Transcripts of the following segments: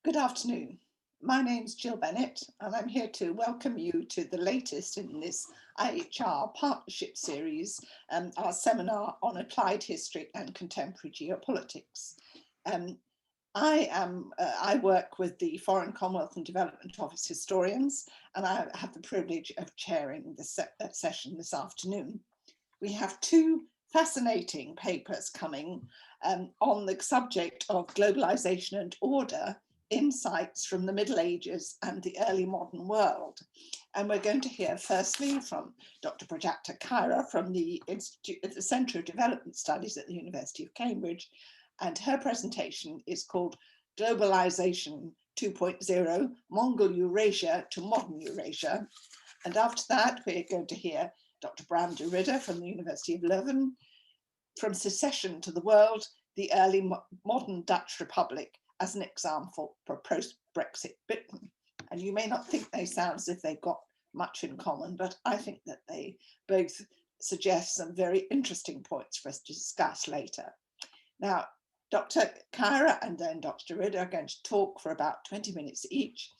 Good afternoon. My name's Gill Bennett, and I'm here to welcome you to the latest in this IHR partnership series, our seminar on applied history and contemporary geopolitics. I work with the Foreign, Commonwealth and Development Office historians, and I have the privilege of chairing this session this afternoon. We have two fascinating papers coming on the subject of globalization and order, insights from the Middle Ages and the early modern world. And we're going to hear firstly from Dr. Prajakta Kaira from the Centre of Development Studies at the University of Cambridge. And her presentation is called Globalisation 2.0, Mongol Eurasia to Modern Eurasia. And after that, we're going to hear Dr. Bram De Ridder from the University of Leuven, From Secession to the World, the Early Modern Dutch Republic as an example for post-Brexit Britain. And you may not think they sound as if they've got much in common, but I think that they both suggest some very interesting points for us to discuss later. Now, Dr. Kaira and then Dr. De Ridder are going to talk for about 20 minutes each.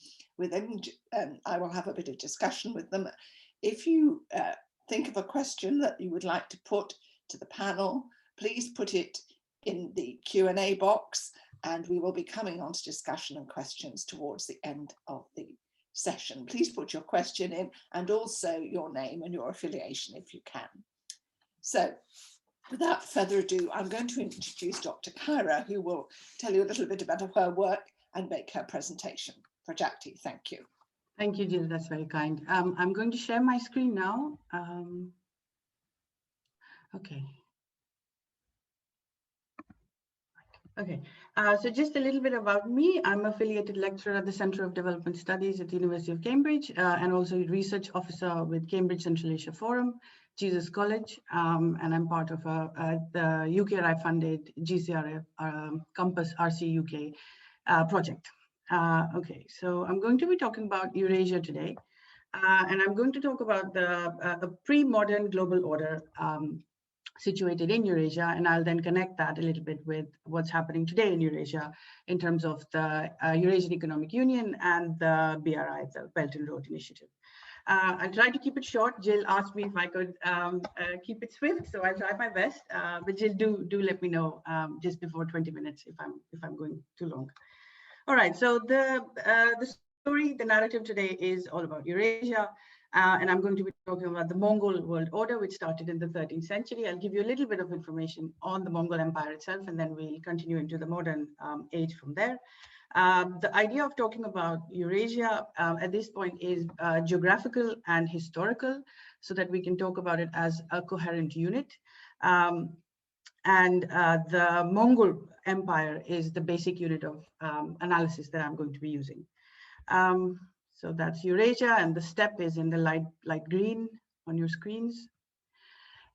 I will have a bit of discussion with them. If you think of a question that you would like to put to the panel, please put it in the Q&A box, and we will be coming on to discussion and questions towards the end of the session. Please put your question in and also your name and your affiliation if you can. So without further ado, I'm going to introduce Dr. Kaira, who will tell you a little bit about her work and make her presentation. Prajakti, thank you. Thank you, Jill. That's very kind. I'm going to share my screen now. Okay. Okay, so just a little bit about me. I'm affiliated lecturer at the Centre of Development Studies at the University of Cambridge, and also a research officer with Cambridge Central Asia Forum, Jesus College, and I'm part of the UKRI funded GCRF Compass RC UK project. Okay, so I'm going to be talking about Eurasia today, and I'm going to talk about the pre-modern global order situated in Eurasia, and I'll then connect that a little bit with what's happening today in Eurasia in terms of the Eurasian Economic Union and the BRI, the Belt and Road Initiative. I'll try to keep it short. Jill asked me if I could keep it swift, so I'll try my best. But Jill, do let me know just before 20 minutes if I'm going too long. All right. So the story, the narrative today is all about Eurasia. And I'm going to be talking about the Mongol world order, which started in the 13th century. I'll give you a little bit of information on the Mongol Empire itself, and then we'll continue into the modern age from there. The idea of talking about Eurasia at this point is geographical and historical, so that we can talk about it as a coherent unit. And the Mongol Empire is the basic unit of analysis that I'm going to be using. So that's Eurasia, and the steppe is in the light green on your screens.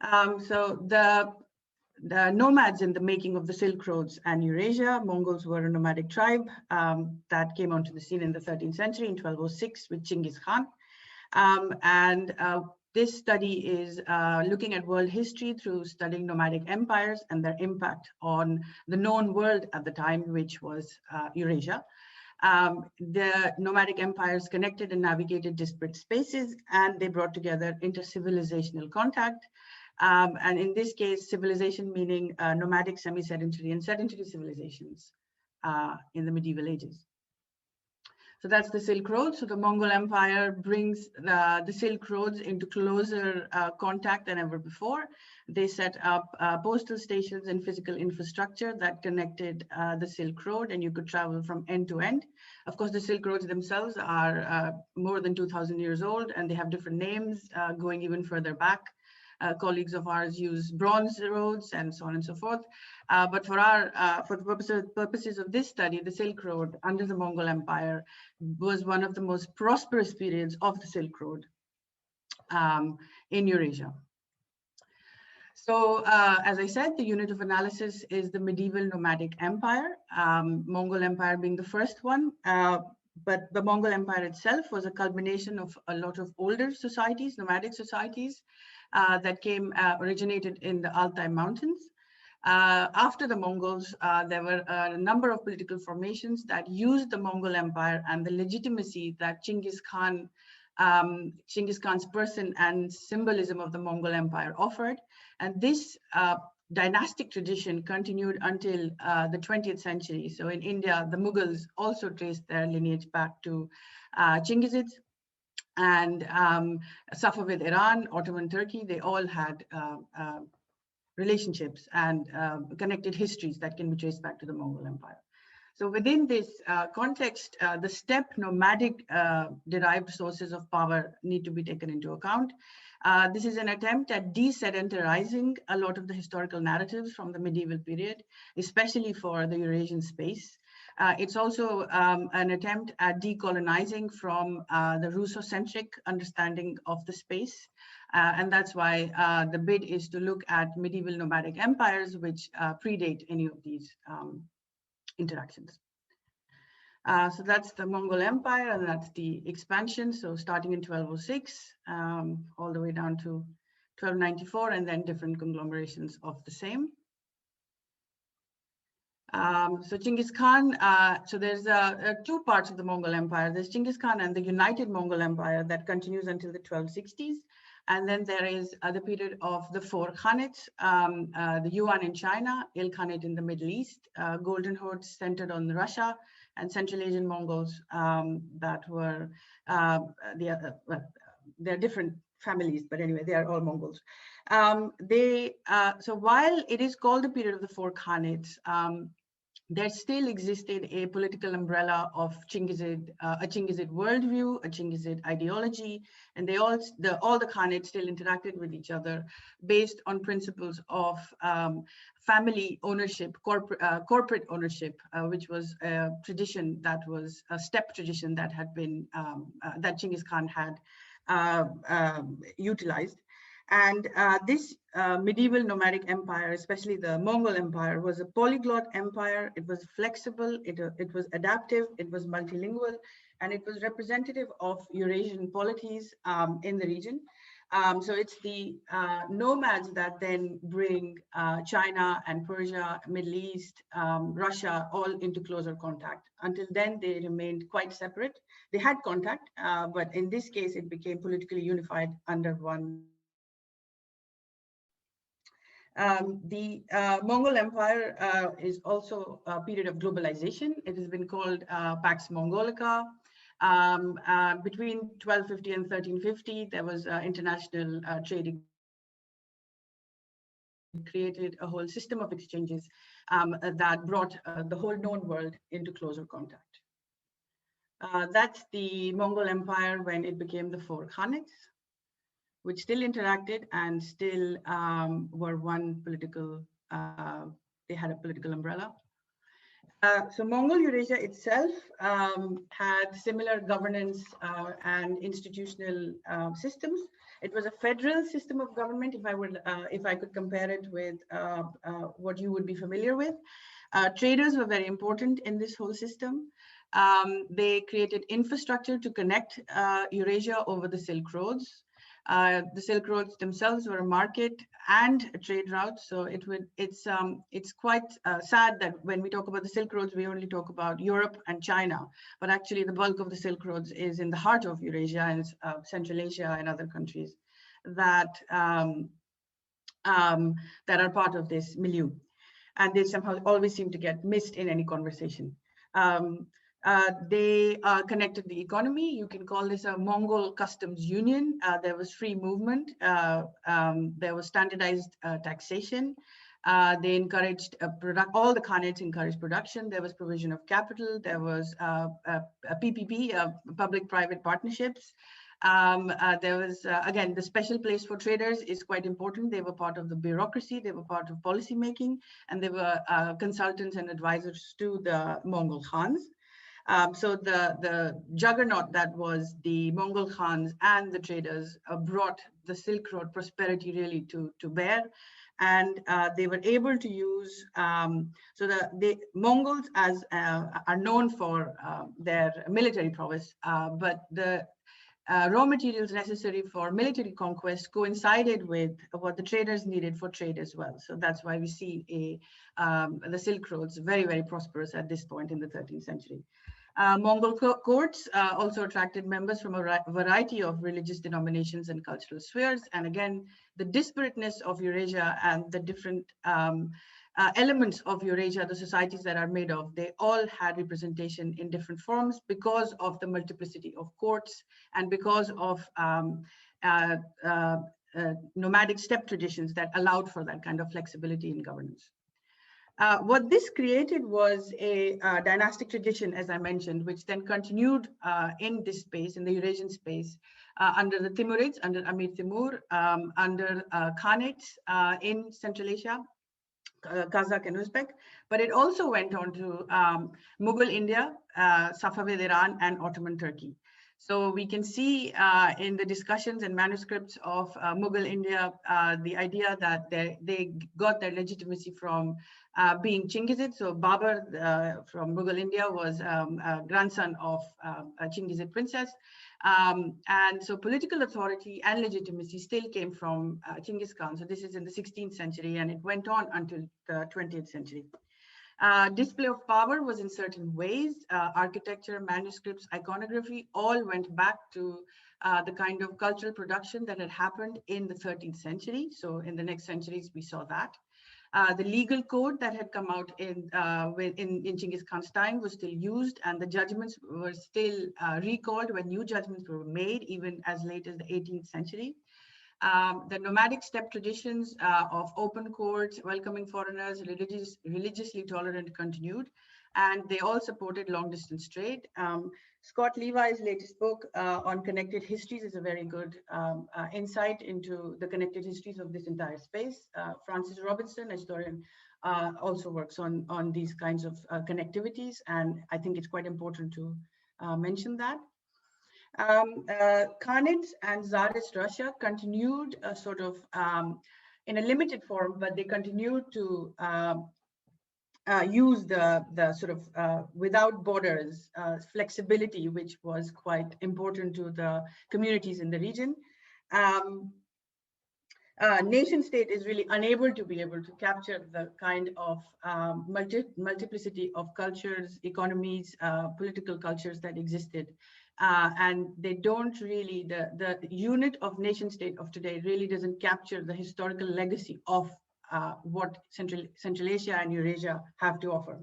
So the nomads in the making of the Silk Roads and Eurasia, Mongols were a nomadic tribe that came onto the scene in the 13th century in 1206 with Genghis Khan. This study is looking at world history through studying nomadic empires and their impact on the known world at the time, which was Eurasia. The nomadic empires connected and navigated disparate spaces, and they brought together inter-civilizational contact. And in this case, civilization meaning nomadic, semi-sedentary, and sedentary civilizations in the medieval ages. So that's the Silk Road. So the Mongol Empire brings the Silk Roads into closer contact than ever before. They set up postal stations and physical infrastructure that connected the Silk Road, and you could travel from end to end. Of course, the Silk Roads themselves are more than 2,000 years old, and they have different names going even further back. Colleagues of ours use bronze roads and so on and so forth. But for the purposes of this study, the Silk Road under the Mongol Empire was one of the most prosperous periods of the Silk Road in Eurasia. So as I said, the unit of analysis is the medieval nomadic empire, Mongol Empire being the first one. But the Mongol Empire itself was a culmination of a lot of older societies, nomadic societies, that originated in the Altai Mountains. After the Mongols, there were a number of political formations that used the Mongol Empire and the legitimacy that Genghis Khan's person and symbolism of the Mongol Empire offered. And this dynastic tradition continued until the 20th century. So in India, the Mughals also traced their lineage back to Chinggisids. And Safavid Iran, Ottoman Turkey, they all had relationships and connected histories that can be traced back to the Mongol Empire. So within this context, the steppe nomadic derived sources of power need to be taken into account. This is an attempt at desedentarizing a lot of the historical narratives from the medieval period, especially for the Eurasian space. It's also an attempt at decolonizing from the Russocentric understanding of the space. And that's why the bid is to look at medieval nomadic empires, which predate any of these interactions. So that's the Mongol Empire, and that's the expansion. So starting in 1206, all the way down to 1294, and then different conglomerations of the same. So Genghis Khan, so there's two parts of the Mongol Empire. There's Genghis Khan and the United Mongol Empire that continues until the 1260s. And then there is the period of the four Khanates, the Yuan in China, Il Khanate in the Middle East, Golden Hordes centered on Russia, and Central Asian Mongols that were, they're different families, but anyway, they are all Mongols. So while it is called the period of the four Khanates, there still existed a political umbrella of Chinggisid, a Chinggisid worldview, a Chinggisid ideology, and all the Khanates still interacted with each other based on principles of family ownership, corporate ownership, which was a tradition that was a steppe tradition that had been, that Genghis Khan had utilized. And this medieval nomadic empire, especially the Mongol Empire, was a polyglot empire. It was flexible, it was adaptive, it was multilingual, and it was representative of Eurasian polities in the region. So it's the nomads that then bring China and Persia, Middle East, Russia, all into closer contact. Until then, they remained quite separate. They had contact, but in this case, it became politically unified under one. The Mongol Empire is also a period of globalization. It has been called Pax Mongolica. Between 1250 and 1350, there was international trade. Created a whole system of exchanges that brought the whole known world into closer contact. That's the Mongol Empire when it became the four Khanates, which still interacted and still were one political, they had a political umbrella. So Mongol Eurasia itself had similar governance and institutional systems. It was a federal system of government, if I could compare it with what you would be familiar with. Traders were very important in this whole system. They created infrastructure to connect Eurasia over the Silk Roads. The Silk Roads themselves were a market and a trade route. So it's quite sad that when we talk about the Silk Roads, we only talk about Europe and China, but actually the bulk of the Silk Roads is in the heart of Eurasia and Central Asia and other countries that that are part of this milieu. And they somehow always seem to get missed in any conversation. They connected the economy. You can call this a Mongol customs union. There was free movement. There was standardized taxation. They encouraged all the Khanates encouraged production. There was provision of capital. There was a PPP, public-private partnerships. There was, again, the special place for traders is quite important. They were part of the bureaucracy. They were part of policy making, and they were consultants and advisors to the Mongol Khans. So the juggernaut that was the Mongol Khans and the traders brought the Silk Road prosperity really to bear. And they were able to use, so the Mongols are known for their military prowess, but raw materials necessary for military conquest coincided with what the traders needed for trade as well. So that's why we see the Silk Roads very, very prosperous at this point in the 13th century. Mongol courts also attracted members from a variety of religious denominations and cultural spheres. And again, the disparateness of Eurasia and the different elements of Eurasia, the societies that are made of, they all had representation in different forms because of the multiplicity of courts and because of nomadic steppe traditions that allowed for that kind of flexibility in governance. What this created was a dynastic tradition, as I mentioned, which then continued in this space, in the Eurasian space, under the Timurids, under Amir Timur, under Khanates in Central Asia, Kazakh and Uzbek, but it also went on to Mughal India, Safavid Iran, and Ottoman Turkey. So we can see in the discussions and manuscripts of Mughal India, the idea that they got their legitimacy from being Chingizid. So Babur from Mughal India was a grandson of a Chingizid princess. And so political authority and legitimacy still came from Chinggis Khan. So this is in the 16th century, and it went on until the 20th century. Display of power was in certain ways. Architecture, manuscripts, iconography all went back to the kind of cultural production that had happened in the 13th century. So in the next centuries, we saw that. The legal code that had come out in Chinggis Khan's time was still used, and the judgments were still recalled when new judgments were made, even as late as the 18th century. The nomadic steppe traditions of open courts, welcoming foreigners, religiously tolerant continued, and they all supported long-distance trade. Scott Levi's latest book on connected histories is a very good insight into the connected histories of this entire space. Francis Robinson, a historian, also works on these kinds of connectivities, and I think it's quite important to mention that. Khanates and Tsarist Russia continued sort of in a limited form, but they continued to use the sort of without borders flexibility, which was quite important to the communities in the region. Nation state is really unable to be able to capture the kind of multiplicity of cultures, economies, political cultures that existed. And they don't really, the unit of nation state of today really doesn't capture the historical legacy of what Central Asia and Eurasia have to offer.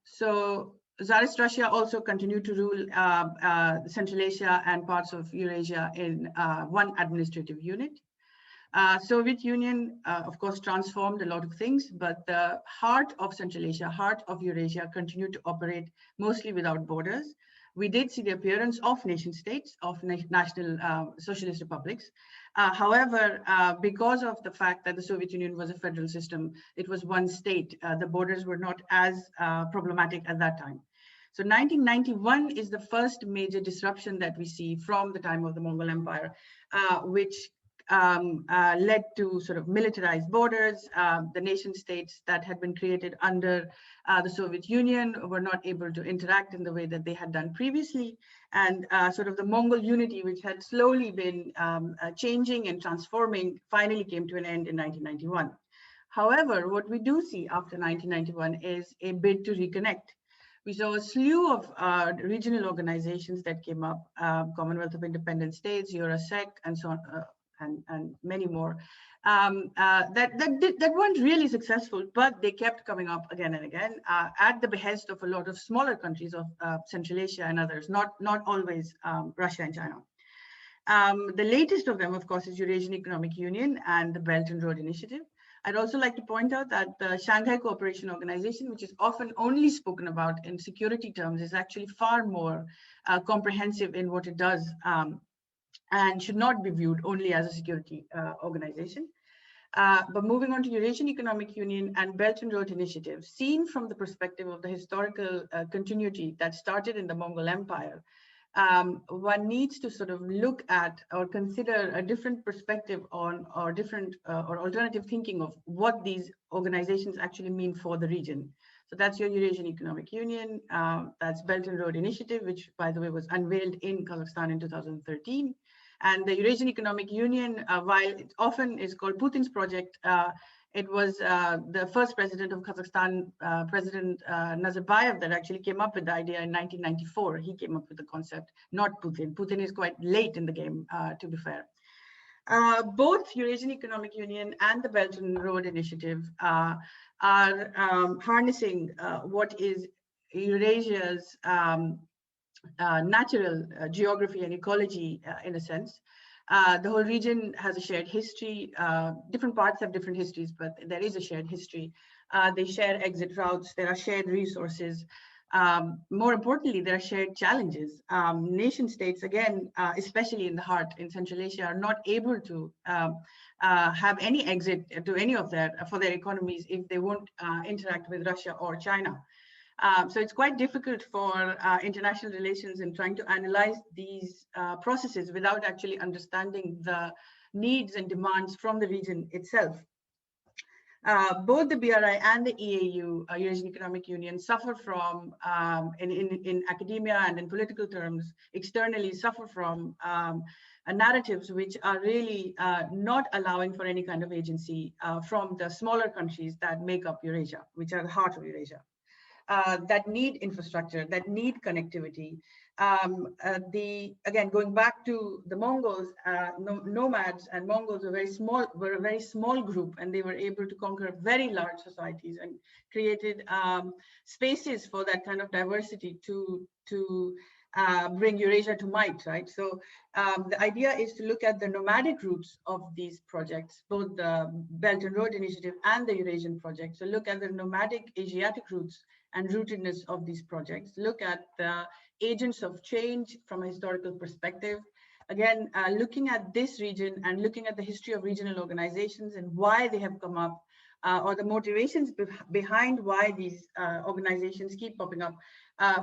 So Tsarist Russia also continued to rule Central Asia and parts of Eurasia in one administrative unit. Soviet Union, of course, transformed a lot of things, but the heart of Central Asia, heart of Eurasia continued to operate mostly without borders. We did see the appearance of nation states, of national socialist republics. However, because of the fact that the Soviet Union was a federal system, it was one state, the borders were not as problematic at that time. So 1991 is the first major disruption that we see from the time of the Mongol Empire, which led to sort of militarized borders. The nation states that had been created under the Soviet Union were not able to interact in the way that they had done previously. And sort of the Mongol unity, which had slowly been changing and transforming, finally came to an end in 1991. However, what we do see after 1991 is a bid to reconnect. We saw a slew of regional organizations that came up, Commonwealth of Independent States, Eurasec, and so on. And many more that weren't really successful, but they kept coming up again and again at the behest of a lot of smaller countries of Central Asia and others, not always Russia and China. The latest of them, of course, is Eurasian Economic Union and the Belt and Road Initiative. I'd also like to point out that the Shanghai Cooperation Organization, which is often only spoken about in security terms, is actually far more comprehensive in what it does, and should not be viewed only as a security organization. But moving on to Eurasian Economic Union and Belt and Road Initiative, seen from the perspective of the historical continuity that started in the Mongol Empire, one needs to sort of look at or consider a different perspective on, or different or alternative thinking of what these organizations actually mean for the region. So that's your Eurasian Economic Union. That's Belt and Road Initiative, which, by the way, was unveiled in Kazakhstan in 2013. And the Eurasian Economic Union, while it often is called Putin's project, it was the first president of Kazakhstan, President Nazarbayev, that actually came up with the idea in 1994. He came up with the concept, not Putin. Putin is quite late in the game, to be fair. Both Eurasian Economic Union and the Belt and Road Initiative are harnessing what is Eurasia's natural geography and ecology in a sense. The whole region has a shared history. Different parts have different histories, but there is a shared history. They share exit routes. There are shared resources. More importantly, there are shared challenges. Nation states, again, especially in the heart in Central Asia, are not able to have any exit to any of for their economies if they won't interact with Russia or China. So it's quite difficult for international relations in trying to analyze these processes without actually understanding the needs and demands from the region itself. Both the BRI and the EAU, Eurasian Economic Union, suffer from, in academia and in political terms, externally suffer from narratives which are really not allowing for any kind of agency from the smaller countries that make up Eurasia, which are the heart of Eurasia. That need infrastructure, that need connectivity. Again, going back to the Mongols, nomads and Mongols were a very small group, and they were able to conquer very large societies and created spaces for that kind of diversity to bring Eurasia to might, right? So the idea is to look at the nomadic roots of these projects, both the Belt and Road Initiative and the Eurasian project. So look at the nomadic Asiatic roots and rootedness of these projects. Look at the agents of change from a historical perspective. Again, looking at this region and looking at the history of regional organizations and why they have come up, or the motivations behind why these organizations keep popping up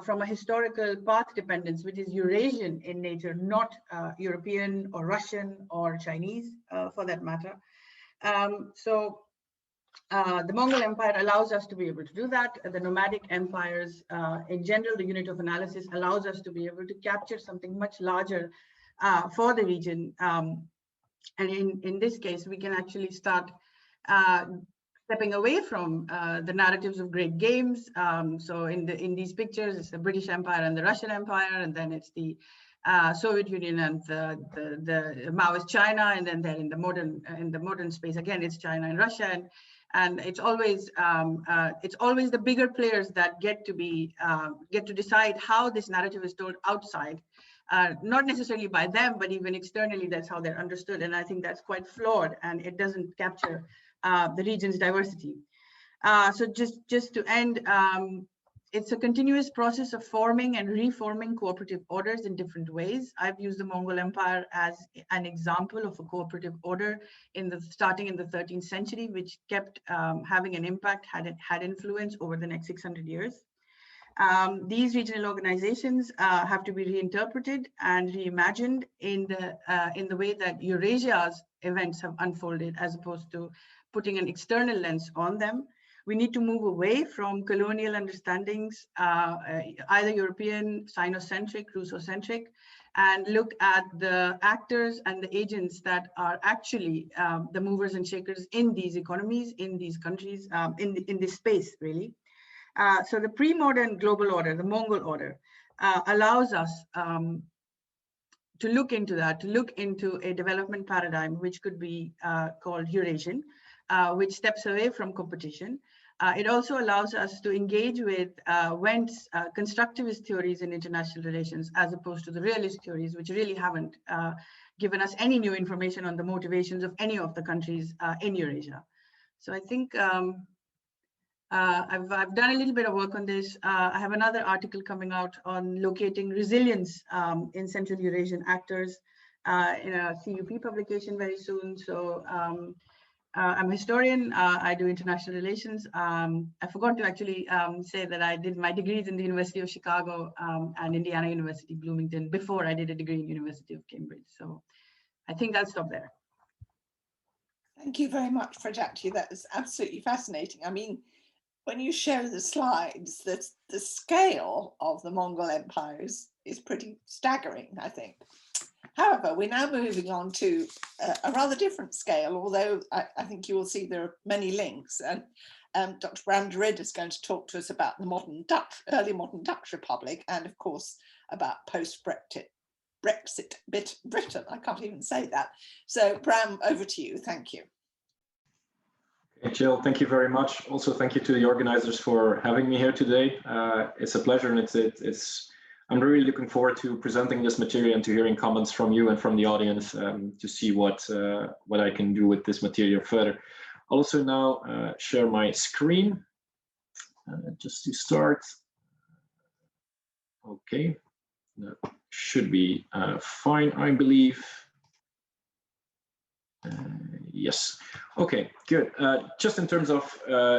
from a historical path dependence, which is Eurasian in nature, not European or Russian or Chinese for that matter. The Mongol Empire allows us to be able to do that. The nomadic empires, in general, the unit of analysis allows us to be able to capture something much larger for the region. And in this case, we can actually start stepping away from the narratives of great games. So in these pictures, it's the British Empire and the Russian Empire, and then it's the Soviet Union and the Maoist China, and then in the modern space again, it's China and Russia, and it's always the bigger players that get to decide how this narrative is told outside, not necessarily by them, but even externally. That's how they're understood, and I think that's quite flawed, and it doesn't capture the region's diversity. So just to end. It's a continuous process of forming and reforming cooperative orders in different ways. I've used the Mongol Empire as an example of a cooperative order starting in the 13th century, which kept having an impact, had influence over the next 600 years. These regional organizations have to be reinterpreted and reimagined in the way that Eurasia's events have unfolded, as opposed to putting an external lens on them. We need to move away from colonial understandings, either European, Sinocentric, Russocentric, and look at the actors and the agents that are actually the movers and shakers in these economies, in these countries, in this space, really. So the pre-modern global order, the Mongol order, allows us to look into that, to look into a development paradigm, which could be called Eurasian, which steps away from competition. It also allows us to engage with Wendt's constructivist theories in international relations, as opposed to the realist theories, which really haven't given us any new information on the motivations of any of the countries in Eurasia. So I think I've done a little bit of work on this. I have another article coming out on locating resilience in Central Eurasian actors in a CUP publication very soon. So I'm a historian. I do international relations. I forgot to actually say that I did my degrees in the University of Chicago and Indiana University, Bloomington, before I did a degree in University of Cambridge. So I think I'll stop there. Thank you very much, Prajati. That is absolutely fascinating. I mean, when you show the slides, the scale of the Mongol empires is pretty staggering, I think. However, we're now moving on to a rather different scale, although I think you will see there are many links. And Dr. Bram De Ridder is going to talk to us about the early modern Dutch Republic, and of course about post-Brexit Britain. I can't even say that. So Bram, over to you. Thank you. Okay, Jill, thank you very much. Also, thank you to the organizers for having me here today. It's a pleasure, and I'm really looking forward to presenting this material and to hearing comments from you and from the audience to see what I can do with this material further. I'll also now share my screen just to start. Okay, that should be fine, I believe. Yes. Okay, good. Just in terms of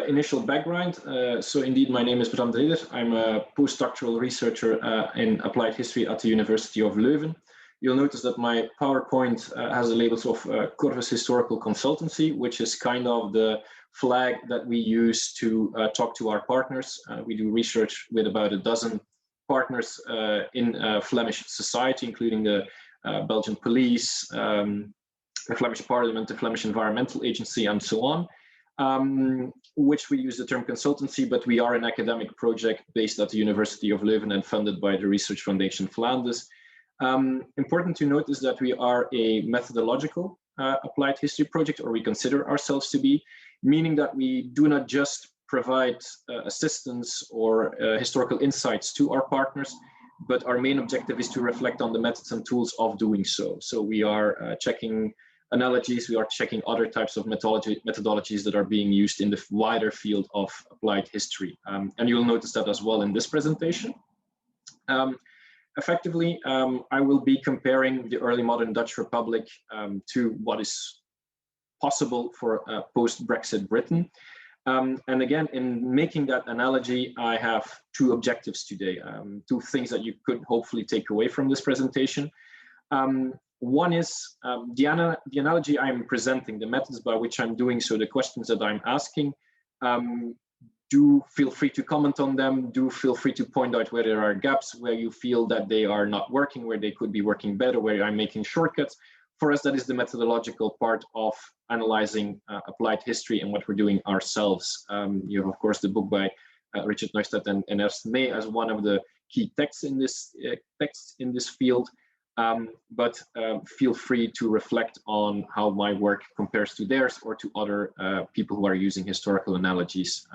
initial background, so indeed my name is Bram De Ridder. I'm a postdoctoral researcher in applied history at the University of Leuven. You'll notice that my PowerPoint has the labels of Corvus Historical Consultancy, which is kind of the flag that we use to talk to our partners. We do research with about a dozen partners in Flemish society, including the Belgian police, the Flemish Parliament, the Flemish Environmental Agency, and so on, which we use the term consultancy, but we are an academic project based at the University of Leuven and funded by the Research Foundation Flanders. Important to note is that we are a methodological applied history project, or we consider ourselves to be, meaning that we do not just provide assistance or historical insights to our partners, but our main objective is to reflect on the methods and tools of doing so. So we are checking analogies, we are checking other types of methodologies that are being used in the wider field of applied history. And you'll notice that as well in this presentation. Effectively, I will be comparing the early modern Dutch Republic to what is possible for post-Brexit Britain. And again, in making that analogy, I have two objectives today, two things that you could hopefully take away from this presentation. One is the analogy I'm presenting, the methods by which I'm doing so, the questions that I'm asking. Do feel free to comment on them. Do feel free to point out where there are gaps, where you feel that they are not working, where they could be working better, where I'm making shortcuts. For us, that is the methodological part of analyzing applied history and what we're doing ourselves. You have, of course, the book by Richard Neustadt and Ernst May as one of the key texts in this field. But feel free to reflect on how my work compares to theirs or to other people who are using historical analogies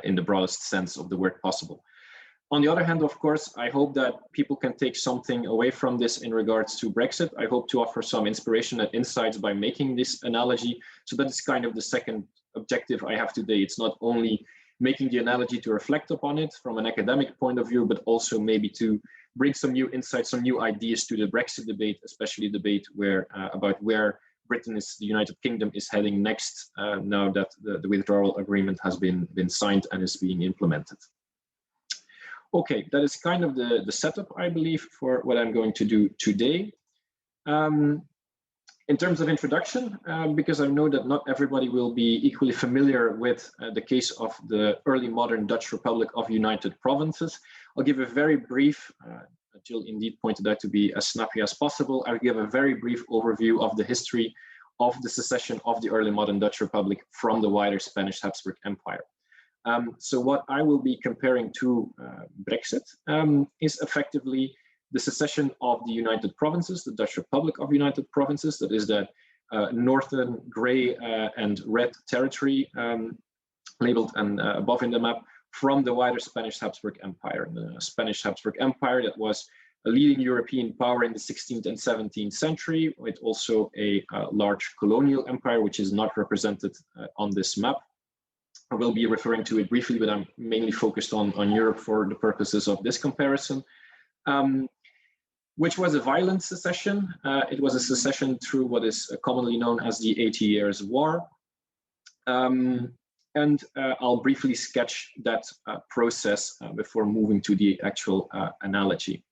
in the broadest sense of the word possible. On the other hand, of course, I hope that people can take something away from this in regards to Brexit. I hope to offer some inspiration and insights by making this analogy. So that is kind of the second objective I have today. It's not only making the analogy to reflect upon it from an academic point of view, but also maybe to bring some new insights, some new ideas to the Brexit debate, especially debate about where Britain the United Kingdom is heading next, now that the withdrawal agreement has been signed and is being implemented. Okay, that is kind of the setup, I believe, for what I'm going to do today. In terms of introduction, because I know that not everybody will be equally familiar with the case of the early modern Dutch Republic of United Provinces, I'll give a very brief, Jill indeed pointed out to be as snappy as possible, I'll give a very brief overview of the history of the secession of the early modern Dutch Republic from the wider Spanish Habsburg Empire. So what I will be comparing to Brexit is effectively the secession of the United Provinces, the Dutch Republic of United Provinces, that is that northern gray and red territory labeled and above in the map, from the wider Spanish Habsburg Empire. The Spanish Habsburg Empire that was a leading European power in the 16th and 17th century, with also a large colonial empire, which is not represented on this map. I will be referring to it briefly, but I'm mainly focused on Europe for the purposes of this comparison. Which was a violent secession. It was a secession through what is commonly known as the 80 Years' War. And I'll briefly sketch that process before moving to the actual analogy.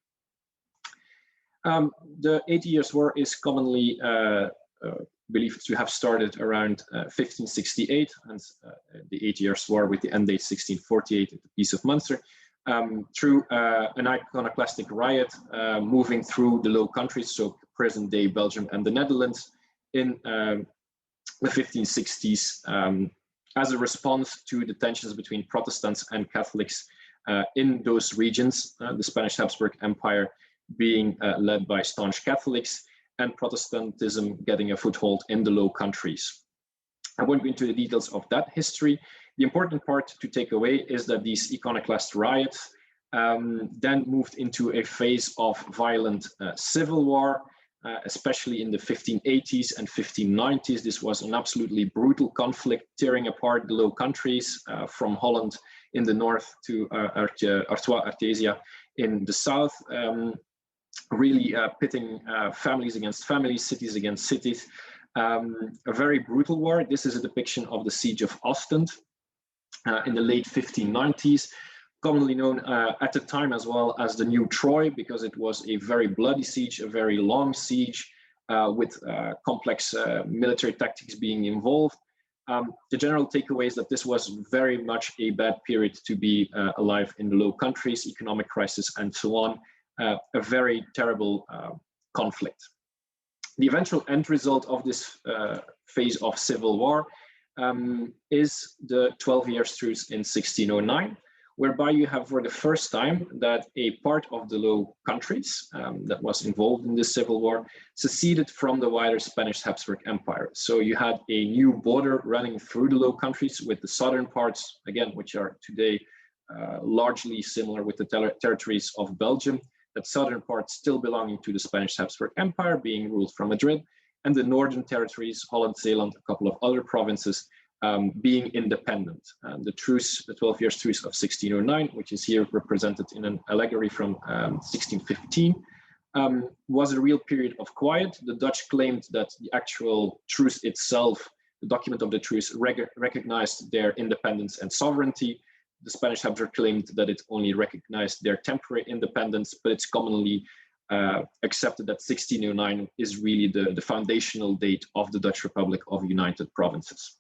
The 80 Years' War is commonly believed to have started around 1568, and the 8 Years' War with the end date 1648 at the Peace of Munster, through an iconoclastic riot moving through the Low Countries, so present-day Belgium and the Netherlands, in the 1560s, as a response to the tensions between Protestants and Catholics in those regions, the Spanish Habsburg Empire being led by staunch Catholics, and Protestantism getting a foothold in the Low Countries. I won't go into the details of that history. The important part to take away is that these iconoclast riots then moved into a phase of violent civil war, especially in the 1580s and 1590s. This was an absolutely brutal conflict, tearing apart the Low Countries from Holland in the north to Artois, Artesia in the south, really pitting families against families, cities against cities. A very brutal war. This is a depiction of the Siege of Ostend in the late 1590s, commonly known at the time as well as the New Troy, because it was a very bloody siege, a very long siege with complex military tactics being involved. The general takeaway is that this was very much a bad period to be alive in the Low Countries, economic crisis and so on, a very terrible conflict. The eventual end result of this phase of civil war is the 12 Years' Truce in 1609, whereby you have for the first time that a part of the Low Countries that was involved in this civil war seceded from the wider Spanish Habsburg Empire. So you had a new border running through the Low Countries, with the southern parts, again, which are today largely similar with the territories of Belgium, that southern part still belonging to the Spanish Habsburg Empire, being ruled from Madrid, and the northern territories, Holland, Zeeland, a couple of other provinces, being independent. The truce, the 12 Years' Truce of 1609, which is here represented in an allegory from 1615, was a real period of quiet. The Dutch claimed that the actual truce itself, the document of the truce, recognized their independence and sovereignty. The Spanish Habsburg claimed that it only recognized their temporary independence, but it's commonly accepted that 1609 is really the foundational date of the Dutch Republic of United Provinces.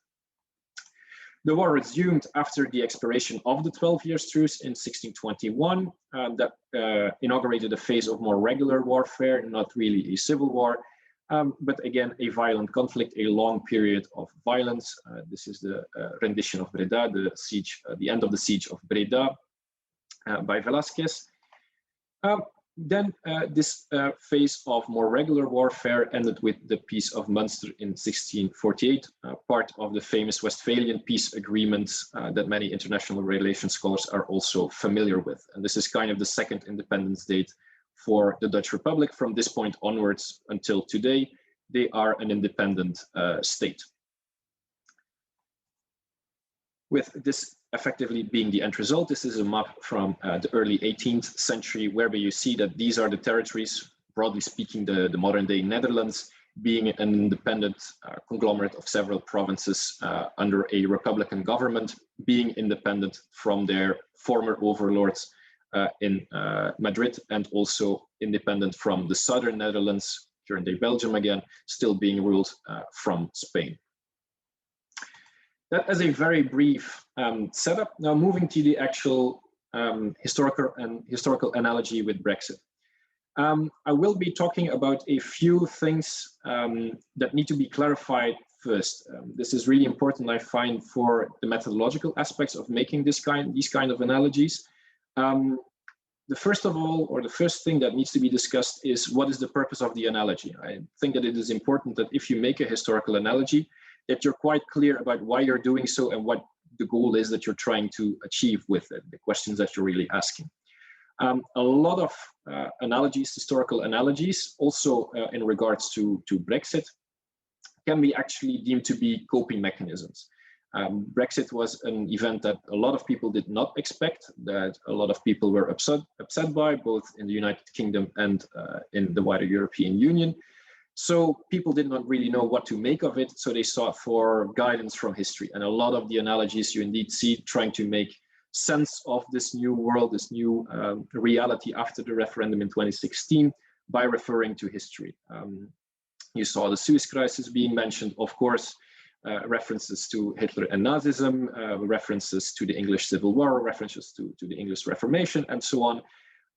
The war resumed after the expiration of the 12 Years' Truce in 1621, that inaugurated a phase of more regular warfare, not really a civil war, but again, a violent conflict, a long period of violence. This is the rendition of Breda, the siege, the end of the siege of Breda by Velasquez. Then this phase of more regular warfare ended with the Peace of Munster in 1648, part of the famous Westphalian peace agreements that many international relations scholars are also familiar with. And this is kind of the second independence date for the Dutch Republic. From this point onwards until today, they are an independent state. With this effectively being the end result, this is a map from the early 18th century, whereby you see that these are the territories, broadly speaking, the modern day Netherlands, being an independent conglomerate of several provinces under a republican government, being independent from their former overlords in Madrid, and also independent from the southern Netherlands, current day Belgium again, still being ruled from Spain. That is a very brief setup. Now moving to the actual historical analogy with Brexit. I will be talking about a few things that need to be clarified first. This is really important, I find, for the methodological aspects of making these kind of analogies. The first thing that needs to be discussed is what is the purpose of the analogy. I think that it is important that if you make a historical analogy, that you're quite clear about why you're doing so and what the goal is that you're trying to achieve with it, the questions that you're really asking. A lot of analogies, historical analogies, also in regards to Brexit, can be actually deemed to be coping mechanisms. Brexit was an event that a lot of people did not expect, that a lot of people were upset by, both in the United Kingdom and in the wider European Union. So people did not really know what to make of it, so they sought for guidance from history. And a lot of the analogies you indeed see trying to make sense of this new world, this new reality after the referendum in 2016 by referring to history. You saw the Suez Crisis being mentioned, of course, references to Hitler and Nazism, references to the English Civil War, references to the English Reformation, and so on.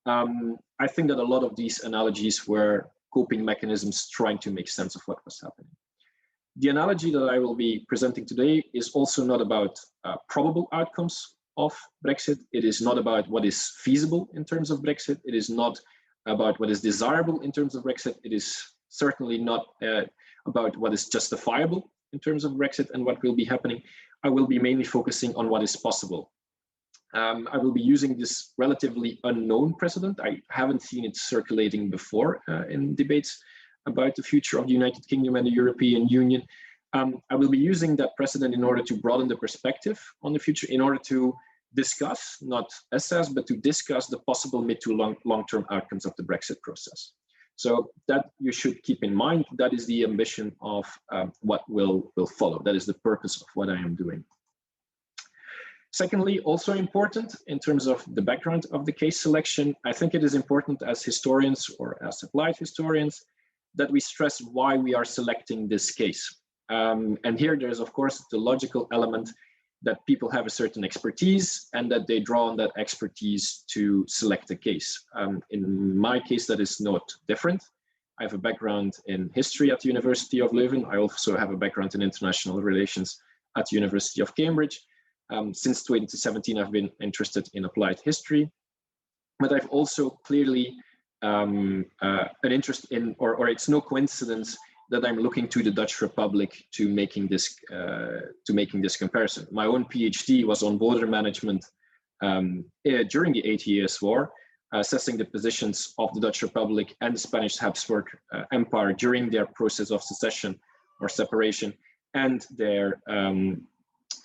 I think that a lot of these analogies were coping mechanisms trying to make sense of what was happening. The analogy that I will be presenting today is also not about probable outcomes of Brexit. It is not about what is feasible in terms of Brexit. It is not about what is desirable in terms of Brexit. It is certainly not about what is justifiable in terms of Brexit and what will be happening. I will be mainly focusing on what is possible. I will be using this relatively unknown precedent. I haven't seen it circulating before in debates about the future of the United Kingdom and the European Union. I will be using that precedent in order to broaden the perspective on the future, in order to discuss, not assess, but to discuss the possible mid to long-term outcomes of the Brexit process. So that you should keep in mind. That is the ambition of what will follow. That is the purpose of what I am doing. Secondly, also important in terms of the background of the case selection, I think it is important as historians or as applied historians that we stress why we are selecting this case. And here there's, of course, the logical element that people have a certain expertise and that they draw on that expertise to select a case. In my case, that is not different. I have a background in history at the University of Leuven. I also have a background in international relations at the University of Cambridge. Since 2017, I've been interested in applied history, but I've also clearly an interest in, or it's no coincidence that I'm looking to the Dutch Republic to making this comparison. My own PhD was on border management during the 80 Years' War, assessing the positions of the Dutch Republic and the Spanish Habsburg Empire during their process of secession or separation and their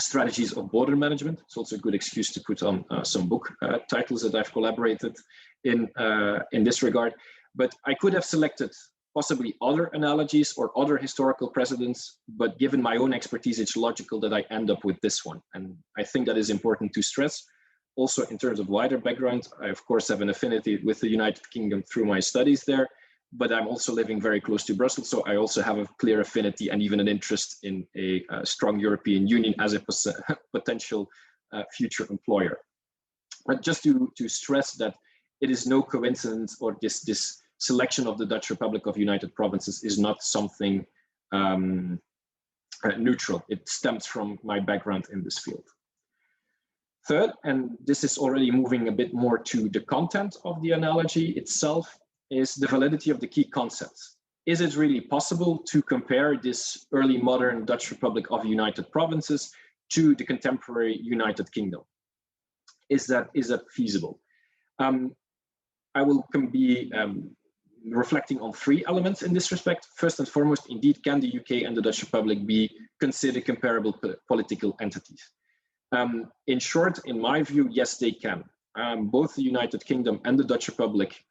strategies of border management. It's also a good excuse to put on some book titles that I've collaborated in this regard. But I could have selected possibly other analogies or other historical precedents, but given my own expertise, it's logical that I end up with this one. And I think that is important to stress. Also, in terms of wider background, I of course have an affinity with the United Kingdom through my studies there, but I'm also living very close to Brussels, so I also have a clear affinity and even an interest in a strong European Union as a potential future employer. But just to stress that it is no coincidence, or this selection of the Dutch Republic of United Provinces is not something neutral. It stems from my background in this field. Third, and this is already moving a bit more to the content of the analogy itself, is the validity of the key concepts. Is it really possible to compare this early modern Dutch Republic of United Provinces to the contemporary United Kingdom? Is that feasible? I will be reflecting on three elements in this respect. First and foremost, indeed, can the UK and the Dutch Republic be considered comparable political entities? In short, in my view, yes, they can. Both the United Kingdom and the Dutch Republic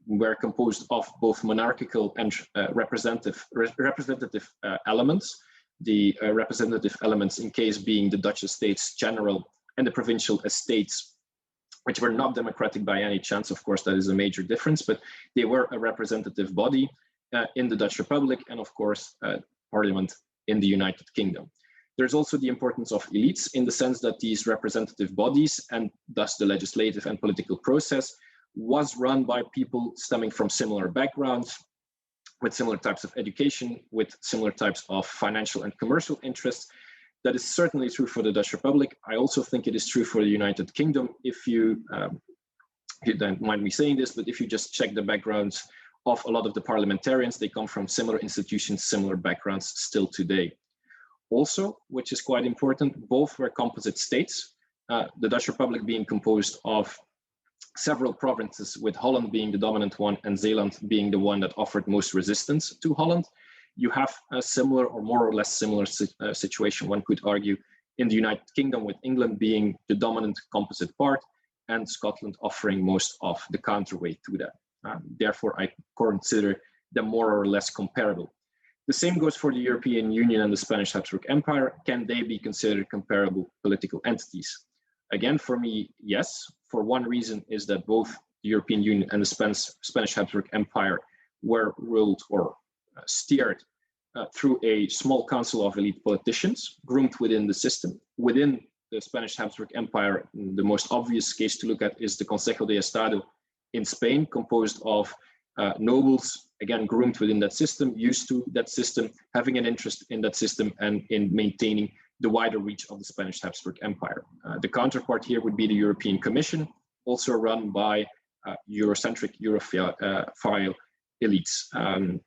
were composed of both monarchical and representative elements. The representative elements in case being the Dutch Estates General and the provincial estates, which were not democratic by any chance. Of course, that is a major difference, but they were a representative body in the Dutch Republic and, of course, Parliament in the United Kingdom. There's also the importance of elites in the sense that these representative bodies and thus the legislative and political process was run by people stemming from similar backgrounds, with similar types of education, with similar types of financial and commercial interests. That is certainly true for the Dutch Republic. I also think it is true for the United Kingdom. If you don't mind me saying this, but if you just check the backgrounds of a lot of the parliamentarians, they come from similar institutions, similar backgrounds still today. Also, which is quite important, both were composite states, the Dutch Republic being composed of several provinces, with Holland being the dominant one and Zeeland being the one that offered most resistance to Holland. You have a similar or more or less similar situation, one could argue, in the United Kingdom, with England being the dominant composite part and Scotland offering most of the counterweight to that. Therefore, I consider them more or less comparable. The same goes for the European Union and the Spanish Habsburg Empire. Can they be considered comparable political entities? Again, for me, yes. For one reason is that both the European Union and the Spanish Habsburg Empire were ruled or steered through a small council of elite politicians groomed within the system. Within the Spanish Habsburg Empire, the most obvious case to look at is the Consejo de Estado in Spain, composed of nobles, again, groomed within that system, used to that system, having an interest in that system and in maintaining the wider reach of the Spanish Habsburg Empire. The counterpart here would be the European Commission, also run by Eurocentric, Europhile elites,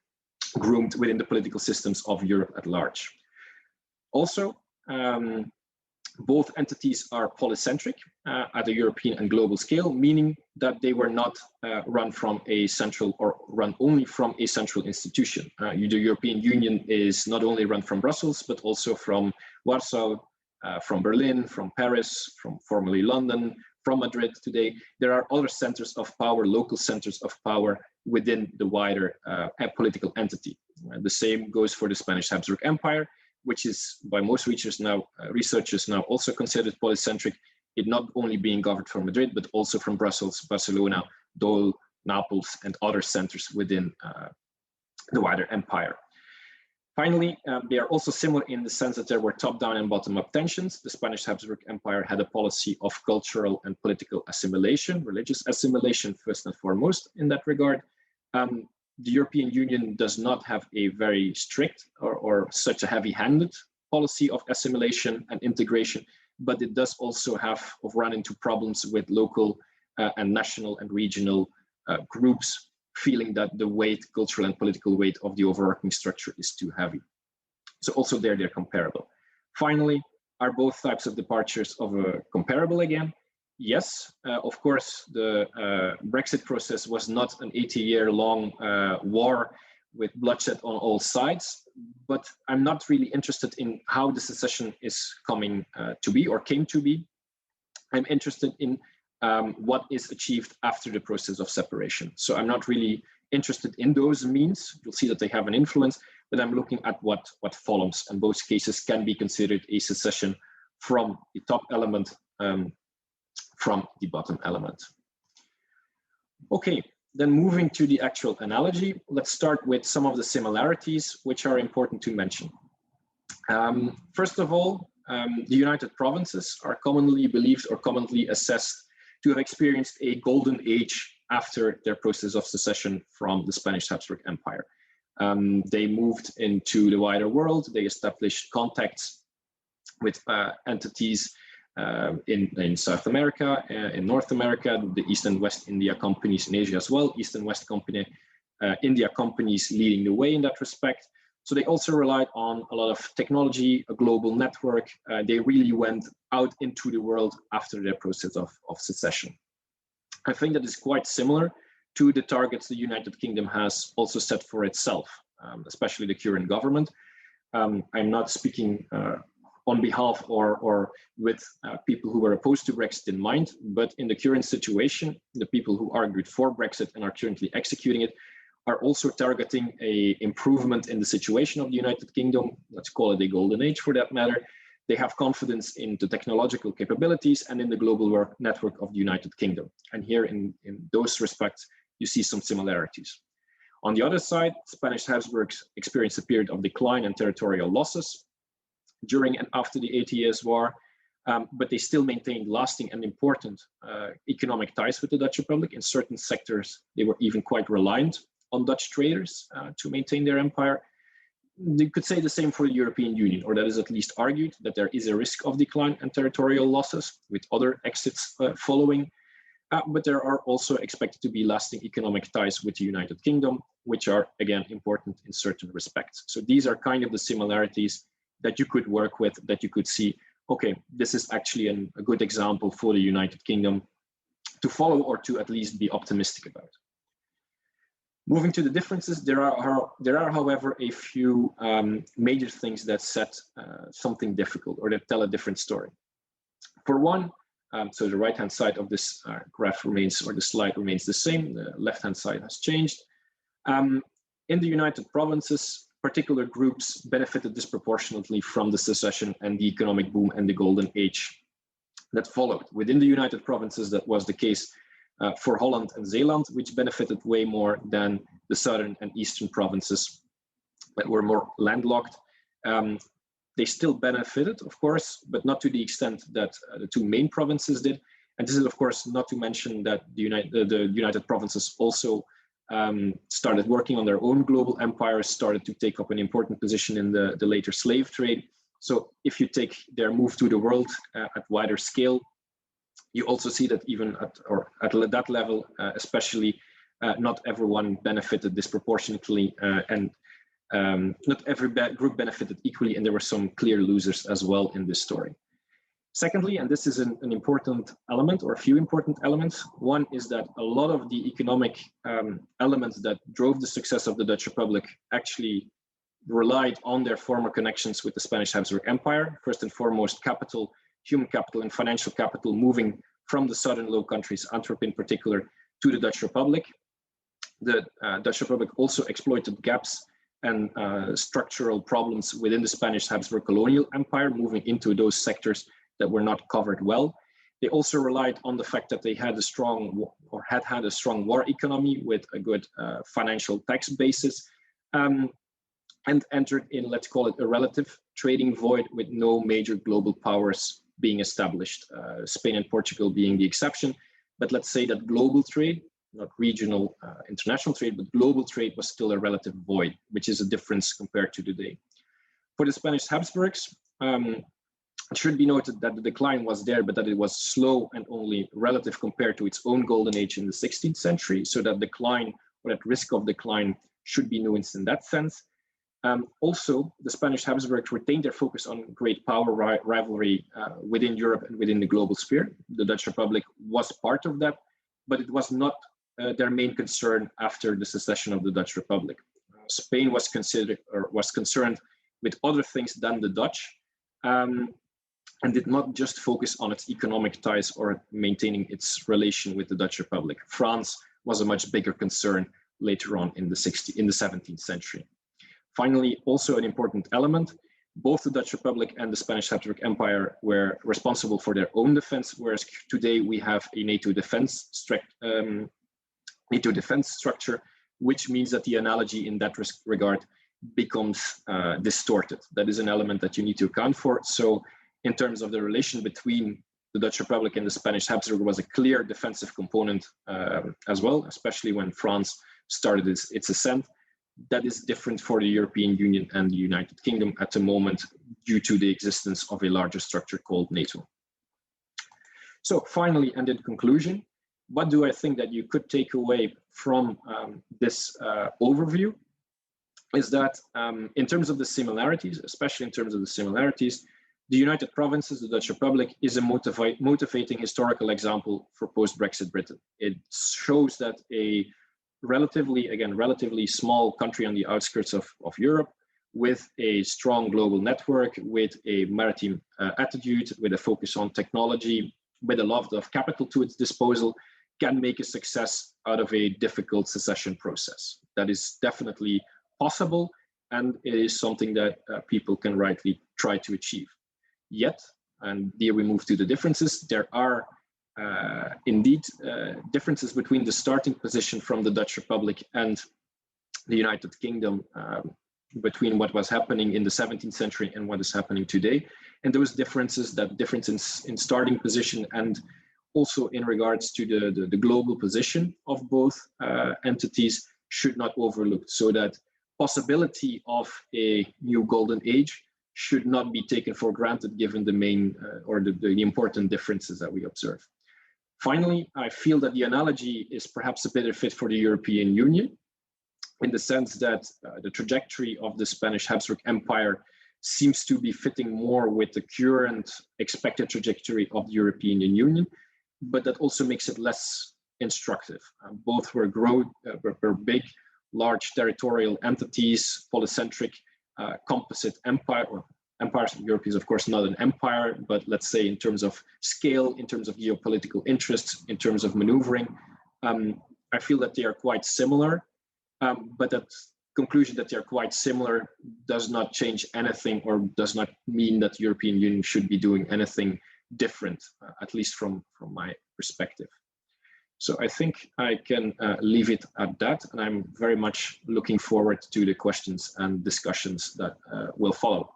groomed within the political systems of Europe at large. Also, both entities are polycentric at a European and global scale, meaning that they were not run from a central or run only from a central institution. The European Union is not only run from Brussels, but also from Warsaw, from Berlin, from Paris, from formerly London, from Madrid today. There are other centers of power, local centers of power within the wider political entity. The same goes for the Spanish Habsburg Empire, which is by most researchers now also considered polycentric, it not only being governed from Madrid, but also from Brussels, Barcelona, Dole, Naples, and other centers within the wider empire. Finally, they are also similar in the sense that there were top-down and bottom-up tensions. The Spanish Habsburg Empire had a policy of cultural and political assimilation, religious assimilation first and foremost in that regard. The European Union does not have a very strict or such a heavy-handed policy of assimilation and integration, but it does also have run into problems with local and national and regional groups feeling that the weight, cultural and political weight of the overarching structure is too heavy. So also there they're comparable. Finally, are both types of departures comparable again? Yes, of course, the Brexit process was not an 80-year-long war with bloodshed on all sides, but I'm not really interested in how the secession is coming to be or came to be. I'm interested in what is achieved after the process of separation. So I'm not really interested in those means. You'll see that they have an influence, but I'm looking at what follows, and both cases can be considered a secession from the top element, from the bottom element. Okay, then moving to the actual analogy, let's start with some of the similarities which are important to mention. First of all, the United Provinces are commonly believed or commonly assessed to have experienced a golden age after their process of secession from the Spanish Habsburg Empire. They moved into the wider world, they established contacts with entities in South America, in North America, the East and West India companies in Asia as well, East and West India companies leading the way in that respect. So they also relied on a lot of technology, a global network. They really went out into the world after their process of secession. I think that is quite similar to the targets the United Kingdom has also set for itself, especially the current government. I'm not speaking on behalf or with people who were opposed to Brexit in mind, but in the current situation, the people who argued for Brexit and are currently executing it are also targeting an improvement in the situation of the United Kingdom. Let's call it a golden age for that matter. They have confidence in the technological capabilities and in the global network of the United Kingdom. And here in those respects, you see some similarities. On the other side, Spanish Habsburgs experienced a period of decline and territorial losses during and after the 80 Years' War, but they still maintained lasting and important economic ties with the Dutch Republic. In certain sectors, they were even quite reliant on Dutch traders to maintain their empire. You could say the same for the European Union, or that is at least argued that there is a risk of decline and territorial losses with other exits following. But there are also expected to be lasting economic ties with the United Kingdom, which are, again, important in certain respects. So these are kind of the similarities that you could work with, that you could see, okay, this is actually a good example for the United Kingdom to follow or to at least be optimistic about. Moving to the differences, there are, however, a few major things that set something difficult or that tell a different story. For one, so the right-hand side of this graph remains, or the slide remains the same, the left-hand side has changed. In the United Provinces, particular groups benefited disproportionately from the secession and the economic boom and the golden age that followed. Within the United Provinces, that was the case for Holland and Zeeland, which benefited way more than the southern and eastern provinces that were more landlocked. They still benefited, of course, but not to the extent that the two main provinces did. And this is, of course, not to mention that the United Provinces also started working on their own global empires, started to take up an important position in the later slave trade. So if you take their move to the world at wider scale, you also see that even at that level, especially, not everyone benefited disproportionately, and not every group benefited equally, and there were some clear losers as well in this story. Secondly, and this is an important element, or a few important elements, one is that a lot of the economic elements that drove the success of the Dutch Republic actually relied on their former connections with the Spanish Habsburg Empire. First and foremost, capital, human capital and financial capital moving from the southern Low Countries, Antwerp in particular, to the Dutch Republic. The Dutch Republic also exploited gaps and structural problems within the Spanish Habsburg colonial empire, moving into those sectors that were not covered well. They also relied on the fact that they had a strong, or had had a strong war economy with a good financial tax basis, and entered in, let's call it, a relative trading void with no major global powers being established, Spain and Portugal being the exception. But let's say that global trade, not regional international trade, but global trade was still a relative void, which is a difference compared to today. For the Spanish Habsburgs, it should be noted that the decline was there, but that it was slow and only relative compared to its own golden age in the 16th century. So that decline, or that risk of decline, should be nuanced in that sense. Also, the Spanish Habsburgs retained their focus on great power rivalry within Europe and within the global sphere. The Dutch Republic was part of that, but it was not their main concern after the secession of the Dutch Republic. Spain was concerned with other things than the Dutch, and did not just focus on its economic ties or maintaining its relation with the Dutch Republic. France was a much bigger concern later on in the 17th century. Finally, also an important element, both the Dutch Republic and the Spanish Habsburg Empire were responsible for their own defense, whereas today we have a NATO defense structure, which means that the analogy in that regard becomes distorted. That is an element that you need to account for. So in terms of the relation between the Dutch Republic and the Spanish Habsburg was a clear defensive component as well, especially when France started its ascent. That is different for the European Union and the United Kingdom at the moment due to the existence of a larger structure called NATO. So finally, and in conclusion, what do I think that you could take away from this overview is that in terms of the similarities, especially in terms of the similarities, the United Provinces, the Dutch Republic, is a motivating historical example for post-Brexit Britain. It shows that a relatively small country on the outskirts of Europe, with a strong global network, with a maritime attitude, with a focus on technology, with a lot of capital to its disposal, can make a success out of a difficult secession process. That is definitely possible, and it is something that people can rightly try to achieve. Yet, and here we move to the differences, there are indeed differences between the starting position from the Dutch Republic and the United Kingdom, between what was happening in the 17th century and what is happening today. And those differences, that difference in starting position and also in regards to the global position of both entities, should not overlooked, so that possibility of a new golden age should not be taken for granted given the main or the important differences that we observe. Finally, I feel that the analogy is perhaps a better fit for the European Union, in the sense that the trajectory of the Spanish Habsburg Empire seems to be fitting more with the current expected trajectory of the European Union, but that also makes it less instructive. Both were big, large territorial entities, polycentric, composite empire, or empires. Europe is of course not an empire, but let's say in terms of scale, in terms of geopolitical interests, in terms of maneuvering, I feel that they are quite similar, but that conclusion that they are quite similar does not change anything, or does not mean that the European Union should be doing anything different, at least from my perspective. So I think I can leave it at that, and I'm very much looking forward to the questions and discussions that will follow.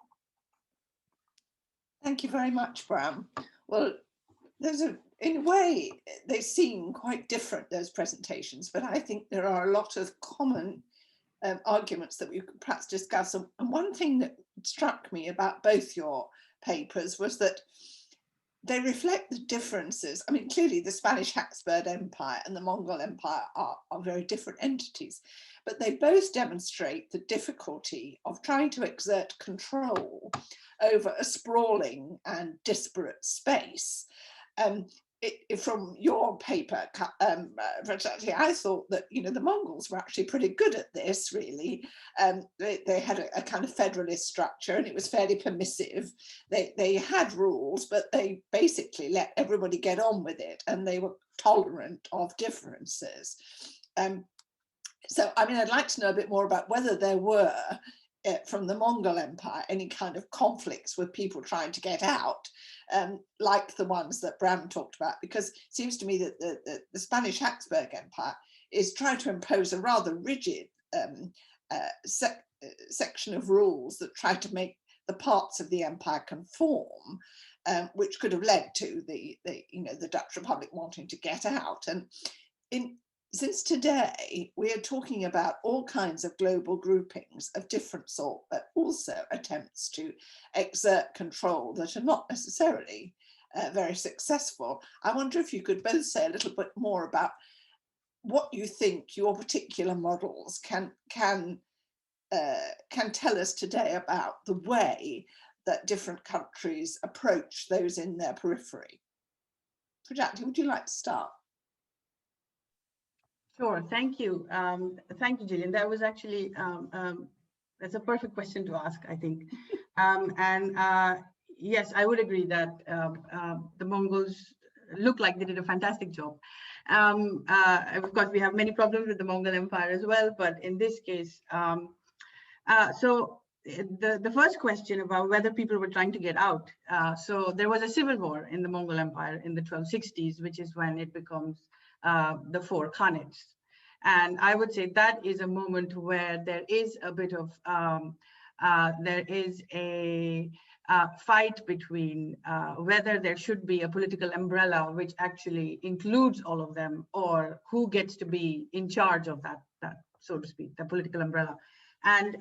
Thank you very much, Bram. Well, in a way, they seem quite different, those presentations, but I think there are a lot of common arguments that we could perhaps discuss. And one thing that struck me about both your papers was that they reflect the differences. I mean, clearly the Spanish Habsburg Empire and the Mongol Empire are very different entities, but they both demonstrate the difficulty of trying to exert control over a sprawling and disparate space. From your paper, I thought that, you know, the Mongols were actually pretty good at this, really. They had a kind of federalist structure, and it was fairly permissive. They had rules, but they basically let everybody get on with it, and they were tolerant of differences. So, I mean, I'd like to know a bit more about whether there were, from the Mongol Empire, any kind of conflicts with people trying to get out, like the ones that Bram talked about, because it seems to me that the Spanish Habsburg Empire is trying to impose a rather rigid section of rules that try to make the parts of the empire conform, which could have led to the Dutch Republic wanting to get out. And since today, we are talking about all kinds of global groupings of different sort, but also attempts to exert control that are not necessarily very successful. I wonder if you could both say a little bit more about what you think your particular models can tell us today about the way that different countries approach those in their periphery. Projati, would you like to start? Sure, thank you. Thank you, Gillian. That was actually, that's a perfect question to ask, I think. Yes, I would agree that the Mongols look like they did a fantastic job. Of course, we have many problems with the Mongol Empire as well, but in this case, so the first question about whether people were trying to get out. So there was a civil war in the Mongol Empire in the 1260s, which is when it becomes the four khanates. And I would say that is a moment where there is a bit of, there is a fight between whether there should be a political umbrella which actually includes all of them, or who gets to be in charge of that so to speak, the political umbrella. And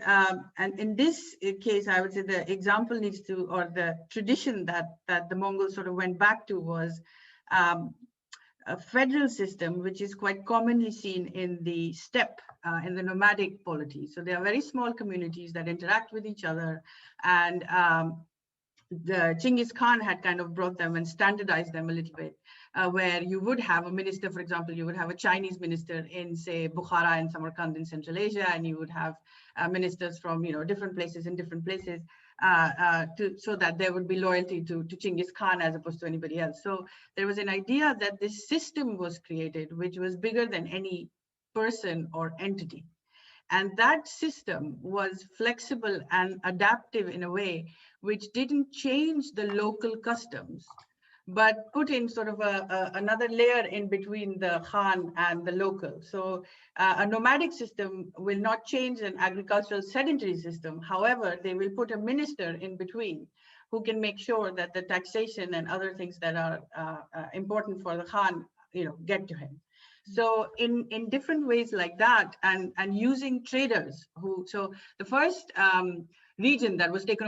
in this case, I would say the example needs to, or the tradition that the Mongols sort of went back to was a federal system, which is quite commonly seen in the steppe, in the nomadic polity. So they are very small communities that interact with each other, and the Genghis Khan had kind of brought them and standardized them a little bit, where you would have a minister, for example, you would have a Chinese minister in, say, Bukhara and Samarkand in Central Asia, and you would have ministers from, different places in different places, so that there would be loyalty to Genghis Khan as opposed to anybody else. So there was an idea that this system was created, which was bigger than any person or entity. And that system was flexible and adaptive in a way which didn't change the local customs, but put in sort of another layer in between the Khan and the local. So a nomadic system will not change an agricultural sedentary system. However, they will put a minister in between who can make sure that the taxation and other things that are important for the Khan, get to him. So in different ways like that, and using traders so the first region that was taken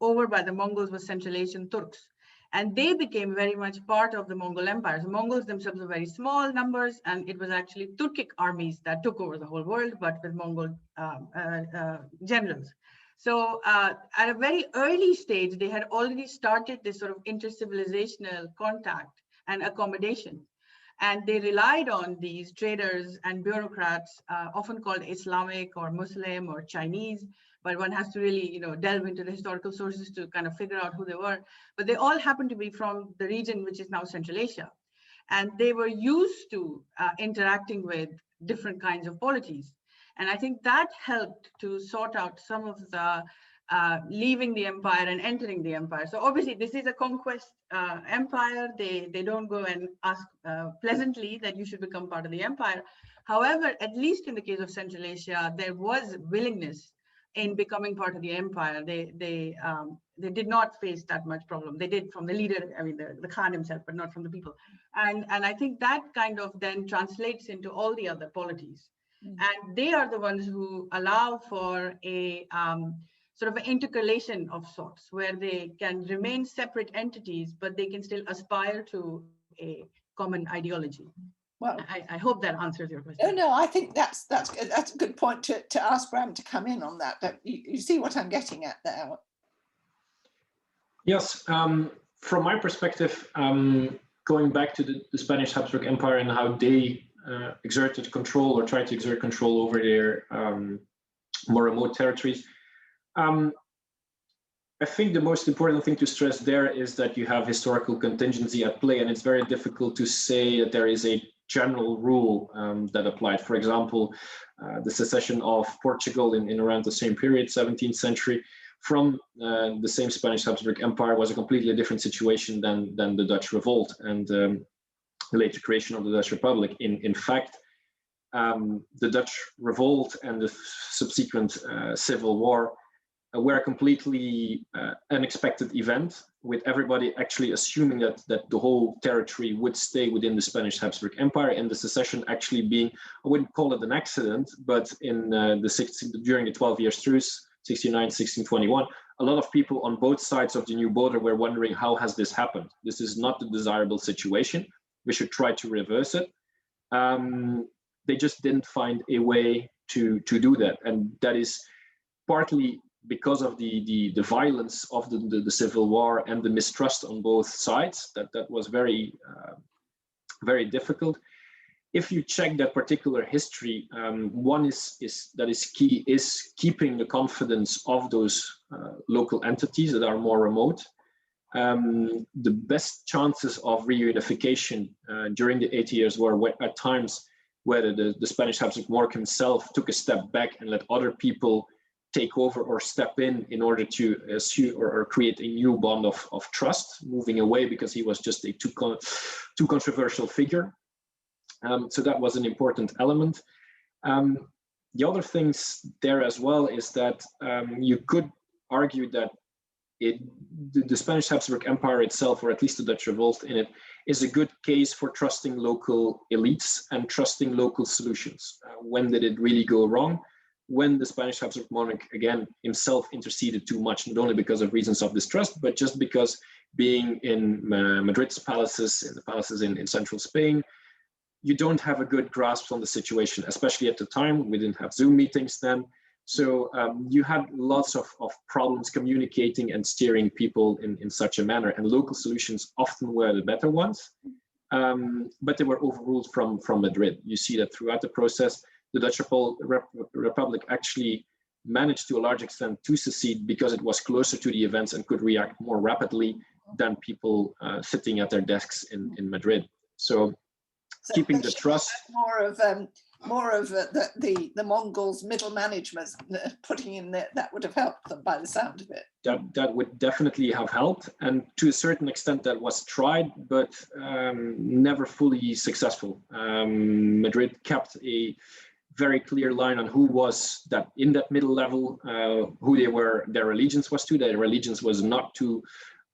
over by the Mongols was Central Asian Turks. And they became very much part of the Mongol Empire. So Mongols themselves were very small numbers, and it was actually Turkic armies that took over the whole world, but with Mongol generals. So at a very early stage, they had already started this sort of intercivilizational contact and accommodation. And they relied on these traders and bureaucrats, often called Islamic or Muslim or Chinese, but one has to really, delve into the historical sources to kind of figure out who they were. But they all happen to be from the region which is now Central Asia. And they were used to interacting with different kinds of polities. And I think that helped to sort out some of the leaving the empire and entering the empire. So obviously this is a conquest empire. They don't go and ask pleasantly that you should become part of the empire. However, at least in the case of Central Asia, there was willingness in becoming part of the empire. They did not face that much problem. They did from the leader, I mean the Khan himself, but not from the people. And I think that kind of then translates into all the other polities. And they are the ones who allow for a sort of an intercalation of sorts, where they can remain separate entities, but they can still aspire to a common ideology. Well, I hope that answers your question. No, I think that's a good point to ask Bram to come in on that. But you see what I'm getting at there. Yes, from my perspective, going back to the Spanish Habsburg Empire and how they exerted control or tried to exert control over their more remote territories. I think the most important thing to stress there is that you have historical contingency at play, and it's very difficult to say that there is a general rule that applied. For example, the secession of Portugal in around the same period, 17th century, from the same Spanish Habsburg Empire was a completely different situation than the Dutch Revolt and the later creation of the Dutch Republic. In fact, the Dutch Revolt and the subsequent Civil War were a completely unexpected event, with everybody actually assuming that the whole territory would stay within the Spanish Habsburg Empire, and the secession actually being, I wouldn't call it an accident, but in during the 12 Years' Truce, 1609-1621, a lot of people on both sides of the new border were wondering, how has this happened? This is not a desirable situation. We should try to reverse it. They just didn't find a way to do that, and that is partly because of the violence of the Civil War and the mistrust on both sides. That was very very difficult. If you check that particular history, one that is key is keeping the confidence of those local entities that are more remote. The best chances of reunification during the 80 Years' War were at times where the Spanish Habsburg monarch himself took a step back and let other people take over or step in order to assume or create a new bond of trust, moving away because he was just a too controversial figure. So that was an important element. The other things there as well is that you could argue that the Spanish Habsburg Empire itself, or at least the Dutch Revolt in it, is a good case for trusting local elites and trusting local solutions. When did it really go wrong? When the Spanish Habsburg monarch, again, himself interceded too much, not only because of reasons of distrust, but just because being in Madrid's palaces, in the palaces in central Spain, you don't have a good grasp on the situation, especially at the time. We didn't have Zoom meetings then. So you had lots of problems communicating and steering people in such a manner, and local solutions often were the better ones, but they were overruled from Madrid. You see that throughout the process. The Dutch Republic actually managed to a large extent to secede because it was closer to the events and could react more rapidly than people sitting at their desks in Madrid. So keeping the trust. More of the Mongols' middle management putting in that would have helped them by the sound of it. That would definitely have helped, and to a certain extent that was tried, but never fully successful. Madrid kept a very clear line on who was that in that middle level, who their allegiance was to. Their allegiance was not to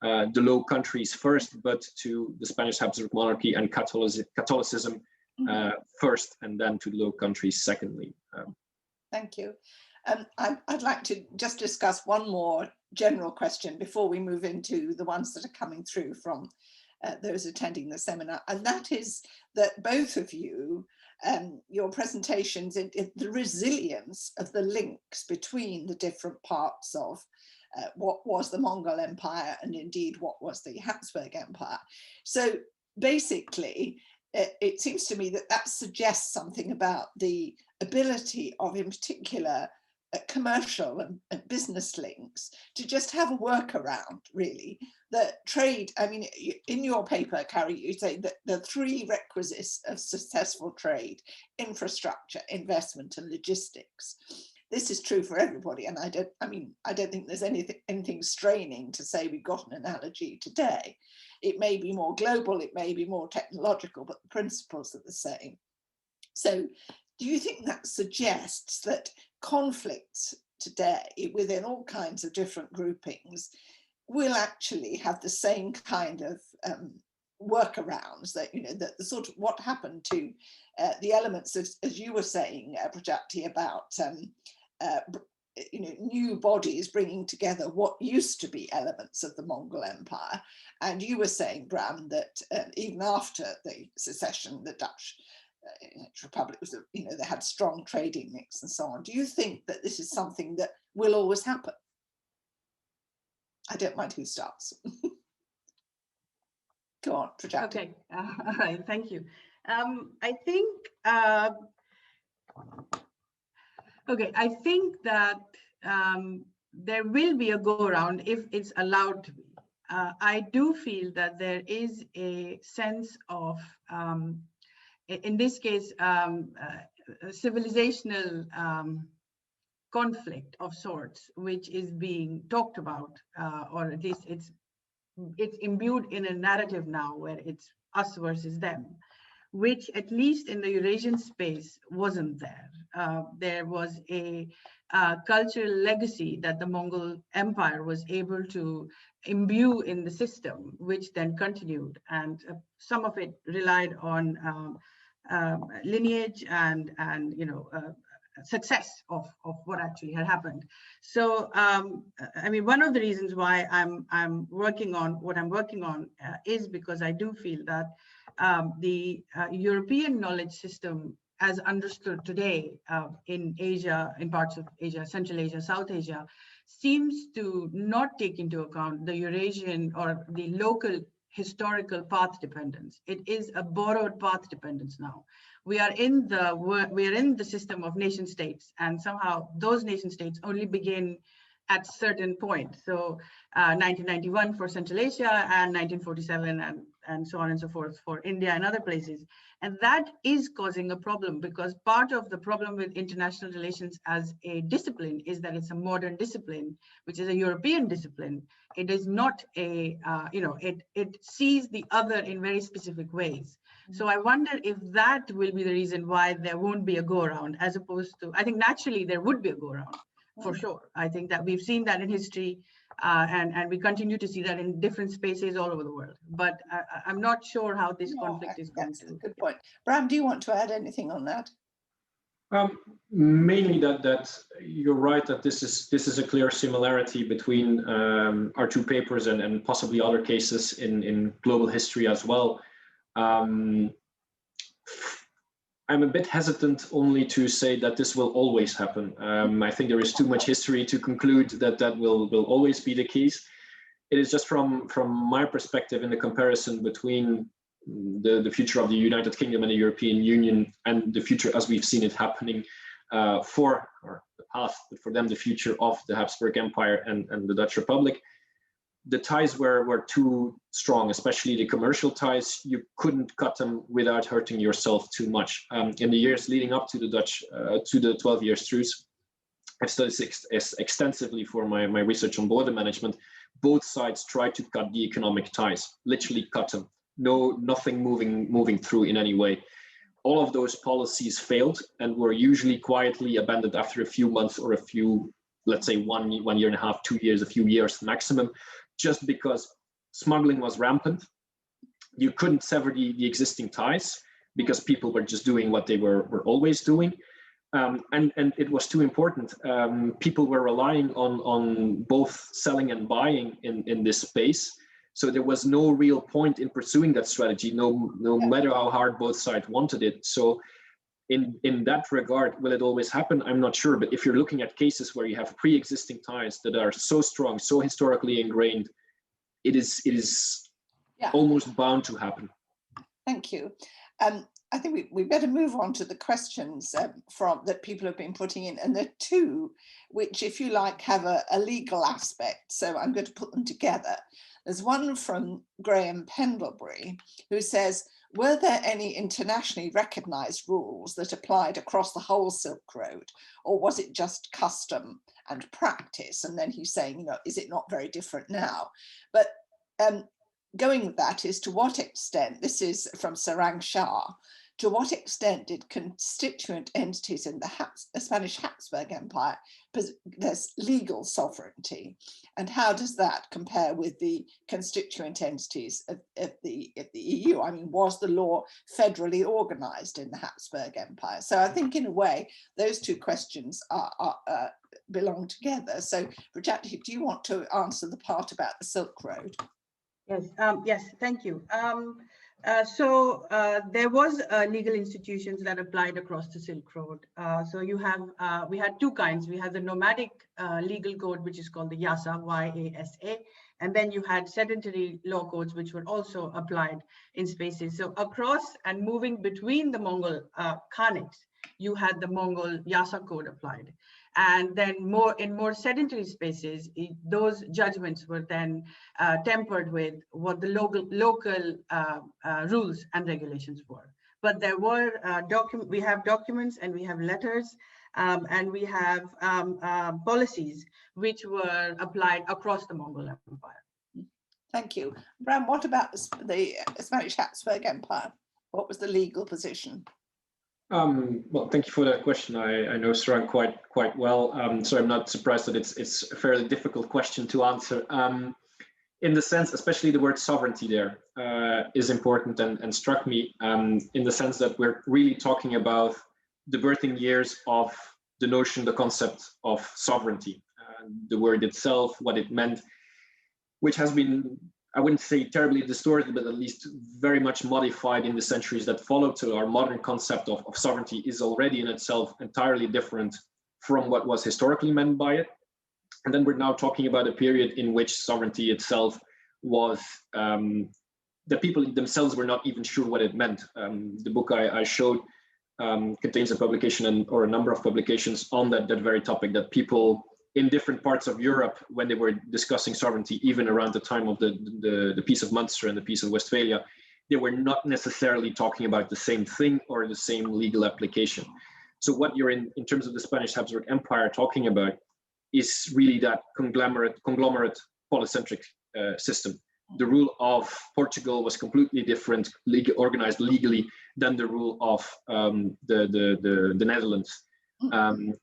the Low Countries first, but to the Spanish Habsburg monarchy and Catholicism first, and then to the Low Countries secondly. Thank you. I'd like to just discuss one more general question before we move into the ones that are coming through from those attending the seminar, and that is that both of you, your presentations, the resilience of the links between the different parts of what was the Mongol Empire and indeed what was the Habsburg Empire. So basically, it seems to me that suggests something about the ability of, in particular, commercial and business links to just have a workaround, really. That trade, I mean, in your paper, Carrie, you say that the three requisites of successful trade: infrastructure, investment, and logistics. this is true for everybody. And I don't think there's anything straining to say we've got an analogy today. It may be more global, it may be more technological, but the principles are the same. So do you think that suggests that conflicts today within all kinds of different groupings will actually have the same kind of workarounds, that, you know, that the sort of what happened to the elements of, as you were saying, Prajakti, about you know, new bodies bringing together what used to be elements of the Mongol Empire, and you were saying, Bram, that even after the secession, the Dutch Republic was, you know, they had strong trading links and so on. Do you think that this is something that will always happen? I don't mind who starts. Go on, Prajakti. Okay, all right, thank you. I think, okay, I think that there will be a go-around if it's allowed to be. I do feel that there is a sense of, in this case, civilizational conflict of sorts, which is being talked about, or at least it's imbued in a narrative now where it's us versus them, which at least in the Eurasian space wasn't there. There was a cultural legacy that the Mongol Empire was able to imbue in the system, which then continued, and some of it relied on lineage and you know, success of what actually had happened. So I mean, one of the reasons why I'm working on what I'm working on is because I do feel that the European knowledge system as understood today in Asia, in parts of Asia, Central Asia, South Asia, seems to not take into account the Eurasian or the local historical path dependence. It is a borrowed path dependence now. We are in the system of nation states, and somehow those nation states only begin at certain point. So 1991 for Central Asia and 1947 and so on and so forth for India and other places. And that is causing a problem, because part of the problem with international relations as a discipline is that it's a modern discipline, which is a European discipline. It is not a, you know, it sees the other in very specific ways. So I wonder if that will be the reason why there won't be a go-around, as opposed to, I think naturally there would be a go-around, for sure. I think that we've seen that in history, and we continue to see that in different spaces all over the world. But I'm not sure how this conflict is going to. That's a good point. Bram, do you want to add anything on that? Mainly that you're right, that this is a clear similarity between our two papers and possibly other cases in global history as well. I'm a bit hesitant only to say that this will always happen. I think there is too much history to conclude that that will always be the case. It is just from my perspective in the comparison between the future of the United Kingdom and the European Union and the future as we've seen it happening for the past, but for them the future of the Habsburg Empire and the Dutch Republic. The ties were too strong, especially the commercial ties. You couldn't cut them without hurting yourself too much. In the years leading up to the Dutch, to the 12-year truce, I've studied extensively for my research on border management. Both sides tried to cut the economic ties, literally cut them. Nothing moving through in any way. All of those policies failed and were usually quietly abandoned after a few months or a few, let's say 1 year and a half, 2 years, a few years maximum, just because smuggling was rampant. You couldn't sever the existing ties because people were just doing what they were always doing. And it was too important. People were relying on both selling and buying in this space. So there was no real point in pursuing that strategy, no matter how hard both sides wanted it. So in that regard, will it always happen? I'm not sure. But if you're looking at cases where you have pre-existing ties that are so strong, so historically ingrained, it is almost bound to happen. Thank you. I think we better move on to the questions that people have been putting in, and there are two which, if you like, have a legal aspect. So I'm going to put them together. There's one from Graham Pendlebury, who says, were there any internationally recognized rules that applied across the whole Silk Road, or was it just custom and practice? And then he's saying, you know, is it not very different now? But going with that is, to what extent, this is from Sarang Shah, to what extent did constituent entities in the Spanish Habsburg Empire possess legal sovereignty? And how does that compare with the constituent entities of the EU? I mean, was the law federally organized in the Habsburg Empire? So I think in a way, those two questions belong together. So Prajakti, do you want to answer the part about the Silk Road? Yes, yes, thank you. There was legal institutions that applied across the Silk Road. So you have, we had two kinds. We had the nomadic legal code, which is called the YASA, Y-A-S-A, and then you had sedentary law codes, which were also applied in spaces. So across and moving between the Mongol Khanates, you had the Mongol YASA code applied. And then in more sedentary spaces, those judgments were then tempered with what the local rules and regulations were. But there were we have documents and we have letters and we have policies which were applied across the Mongol Empire. Thank you. Bram, what about the Spanish Habsburg Empire? What was the legal position? Well, thank you for that question. I know Sarang quite well, so I'm not surprised that it's a fairly difficult question to answer. In the sense, especially the word sovereignty there is important and struck me in the sense that we're really talking about the birthing years of the notion, the concept of sovereignty, the word itself, what it meant, which has been, I wouldn't say terribly distorted, but at least very much modified in the centuries that followed. So our modern concept of sovereignty is already in itself entirely different from what was historically meant by it. And then we're now talking about a period in which sovereignty itself was, the people themselves were not even sure what it meant. The book I showed contains a publication or a number of publications on that very topic, that people in different parts of Europe, when they were discussing sovereignty, even around the time of the Peace of Munster and the Peace of Westphalia, they were not necessarily talking about the same thing or the same legal application. So what you're in terms of the Spanish Habsburg Empire talking about is really that conglomerate polycentric system. The rule of Portugal was completely different, organized legally, than the rule of the Netherlands.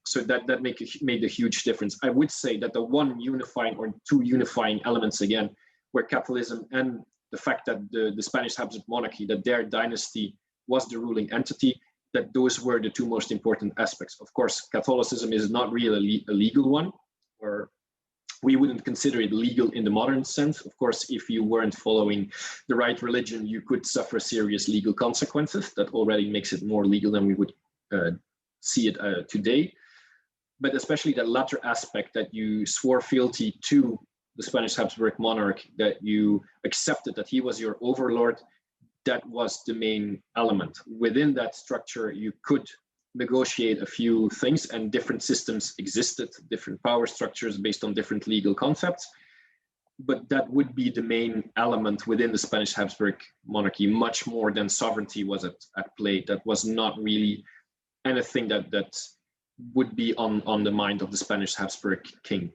So that made a huge difference. I would say that the one unifying or two unifying elements again were Catholicism and the fact that the Spanish Habsburg monarchy, that their dynasty was the ruling entity, that those were the two most important aspects. Of course, Catholicism is not really a legal one, or we wouldn't consider it legal in the modern sense. Of course, if you weren't following the right religion, you could suffer serious legal consequences. That already makes it more legal than we would see it today. But especially that latter aspect, that you swore fealty to the Spanish Habsburg monarch, that you accepted that he was your overlord, that was the main element. Within that structure, you could negotiate a few things, and different systems existed, different power structures based on different legal concepts. But that would be the main element within the Spanish Habsburg monarchy, much more than sovereignty was at play. That was not really anything that would be on the mind of the Spanish Habsburg king.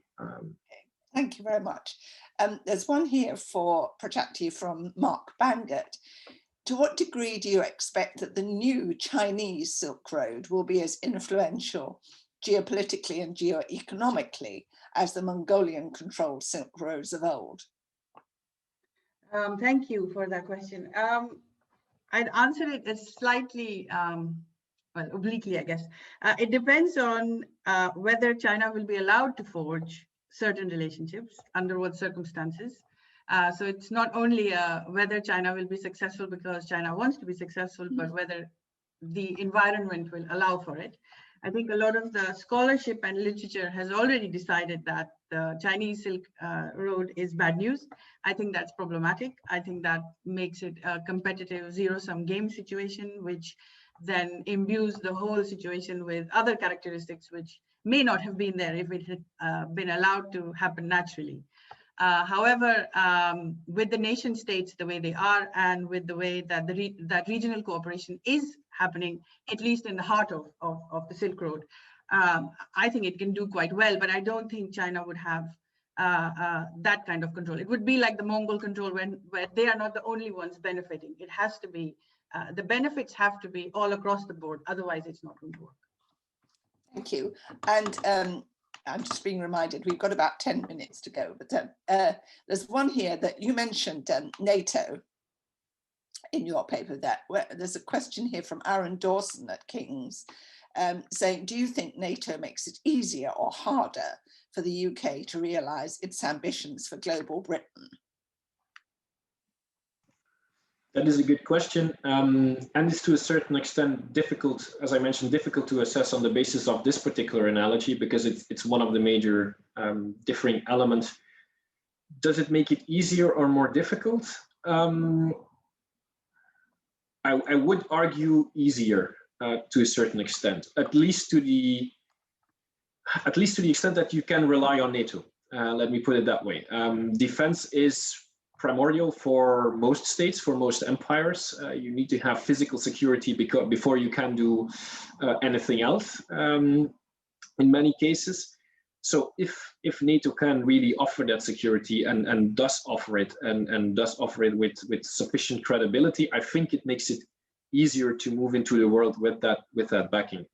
Thank you very much. There's one here for Prajakti from Mark Bangert. To what degree do you expect that the new Chinese Silk Road will be as influential geopolitically and geoeconomically as the Mongolian-controlled Silk Roads of old? Thank you for that question. I'd answer it as slightly, well, obliquely, I guess. It depends on whether China will be allowed to forge certain relationships, under what circumstances. So it's not only whether China will be successful because China wants to be successful, but whether the environment will allow for it. I think a lot of the scholarship and literature has already decided that the Chinese Silk Road is bad news. I think that's problematic. I think that makes it a competitive zero-sum game situation, which then imbues the whole situation with other characteristics which may not have been there if it had been allowed to happen naturally. However, with the nation states the way they are, and with the way that that regional cooperation is happening, at least in the heart of the Silk Road, I think it can do quite well. But I don't think China would have that kind of control. It would be like the Mongol control where they are not the only ones benefiting. It has to be, the benefits have to be all across the board. Otherwise, it's not going to work. Thank you. And I'm just being reminded we've got about 10 minutes to go, but there's one here that you mentioned, NATO, in your paper. That there's a question here from Aaron Dawson at King's saying, do you think NATO makes it easier or harder for the UK to realise its ambitions for global Britain? That is a good question, and it's to a certain extent difficult, as I mentioned, difficult to assess on the basis of this particular analogy, because it's one of the major differing elements. Does it make it easier or more difficult? I would argue easier to a certain extent, at least to the extent that you can rely on NATO. Let me put it that way. Defense is primordial for most states, for most empires. You need to have physical security before you can do anything else in many cases. So if NATO can really offer that security and does offer it and does offer it with sufficient credibility, I think it makes it easier to move into the world with that backing.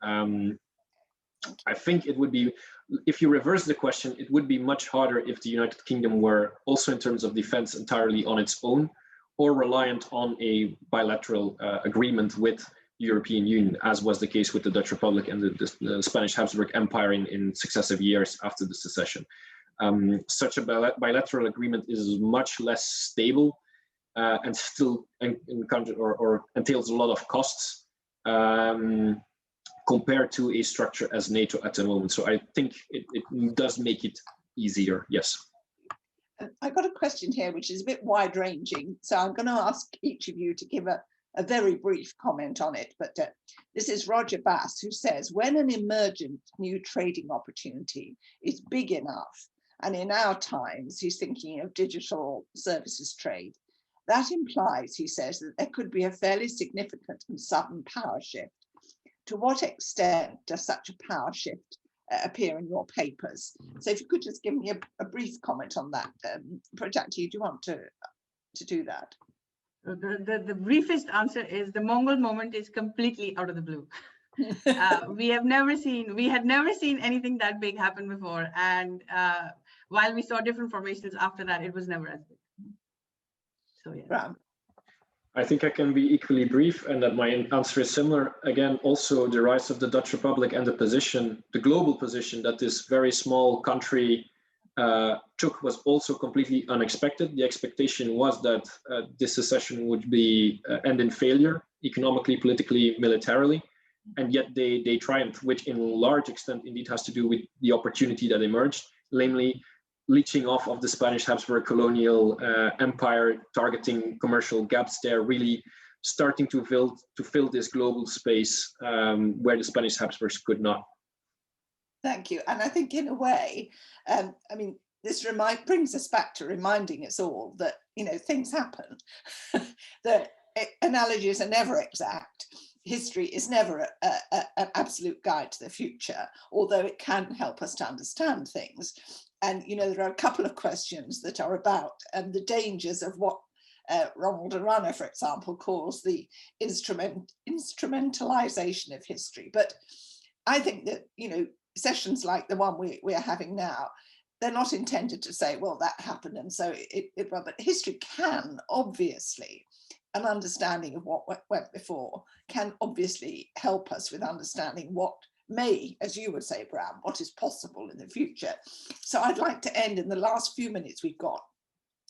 I think it would be, if you reverse the question, it would be much harder if the United Kingdom were also in terms of defense entirely on its own, or reliant on a bilateral agreement with the European Union, as was the case with the Dutch Republic and the Spanish Habsburg Empire in successive years after the secession. Such a bilateral agreement is much less stable and still entails a lot of costs. Compared to a structure as NATO at the moment. So I think it does make it easier, yes. I got a question here which is a bit wide ranging, so I'm going to ask each of you to give a very brief comment on it. But this is Roger Bass, who says, when an emergent new trading opportunity is big enough, and in our times, he's thinking of digital services trade, that implies, he says, that there could be a fairly significant and sudden power shift. To what extent does such a power shift appear in your papers? So if you could just give me a brief comment on that. Prajakti, do you want to do that? The briefest answer is the Mongol moment is completely out of the blue. We had never seen anything that big happen before. And while we saw different formations after that, it was never as big. So yeah. Bram. I think I can be equally brief, and that my answer is similar. Again, also the rise of the Dutch Republic and the global position that this very small country took was also completely unexpected. The expectation was that this secession would be end in failure, economically, politically, militarily, and yet they triumphed, which in large extent indeed has to do with the opportunity that emerged, namely leeching off of the Spanish Habsburg colonial empire, targeting commercial gaps there, really starting to fill this global space where the Spanish Habsburgs could not. Thank you. And I think in a way, I mean, this brings us back to reminding us all that, you know, things happen, that analogies are never exact. History is never an absolute guide to the future, although it can help us to understand things. And, you know, there are a couple of questions that are about the dangers of what Ronald De Ridder, for example, calls the instrumentalization of history. But I think that, you know, sessions like the one we are having now, they're not intended to say, well, that happened, and so but history can obviously, an understanding of what went before can obviously help us with understanding what may, as you would say, Bram, what is possible in the future. So I'd like to end in the last few minutes we've got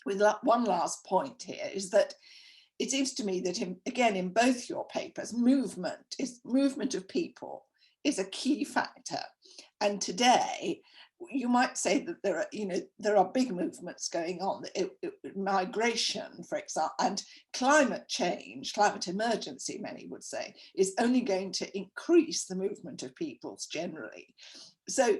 with one last point here, is that it seems to me that again, in both your papers, movement of people is a key factor. And today, you might say that there are big movements going on, migration, for example, and climate change, climate emergency, many would say, is only going to increase the movement of peoples generally. So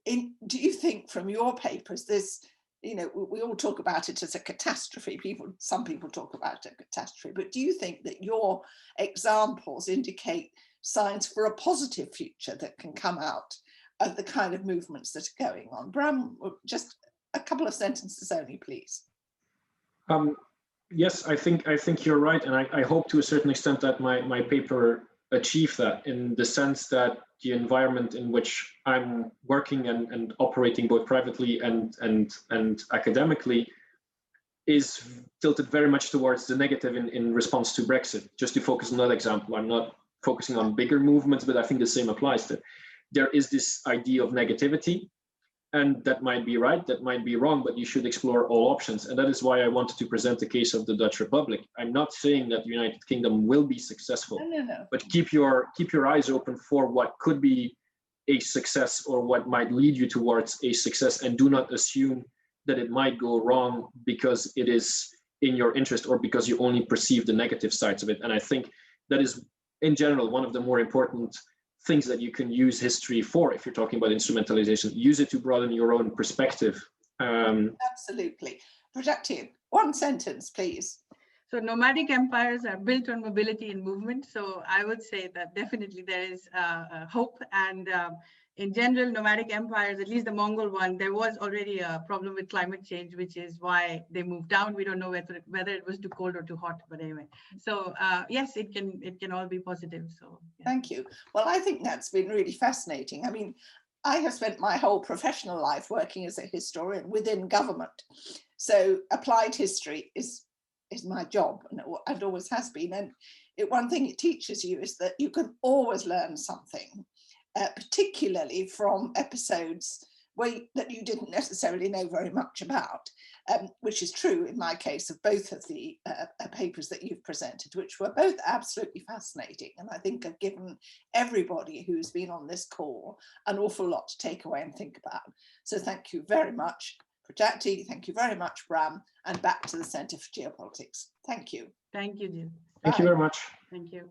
do you think from your papers, this, you know, we all talk about it as a catastrophe. Some people talk about a catastrophe, but do you think that your examples indicate signs for a positive future that can come out of the kind of movements that are going on? Bram, just a couple of sentences only, please. Yes, I think you're right, and I hope to a certain extent that my paper achieved that, in the sense that the environment in which I'm working and operating both privately and academically is tilted very much towards the negative in response to Brexit. Just to focus on that example, I'm not focusing on bigger movements, but I think the same applies to. There is this idea of negativity, and that might be right, that might be wrong, but you should explore all options. And that is why I wanted to present the case of the Dutch Republic. I'm not saying that the United Kingdom will be successful, No. but keep your eyes open for what could be a success or what might lead you towards a success, and do not assume that it might go wrong because it is in your interest or because you only perceive the negative sides of it. And I think that is, in general, one of the more important things that you can use history for. If you're talking about instrumentalization, use it to broaden your own perspective. Absolutely. Productive. One sentence, please. So nomadic empires are built on mobility and movement. So I would say that definitely there is hope. And in general, nomadic empires, at least the Mongol one, there was already a problem with climate change, which is why they moved down. We don't know whether it was too cold or too hot, but anyway. So yes, it can all be positive. So yeah. Thank you. Well, I think that's been really fascinating. I mean, I have spent my whole professional life working as a historian within government. So applied history is my job, and it always has been. And one thing it teaches you is that you can always learn something, particularly from episodes that you didn't necessarily know very much about, which is true in my case of both of the papers that you've presented, which were both absolutely fascinating, and I think have given everybody who's been on this call an awful lot to take away and think about. So thank you very much, Prajakti. Thank you very much, Bram, and back to the Centre for Geopolitics. Thank you. Thank you, Jill. Thank you very much. Thank you.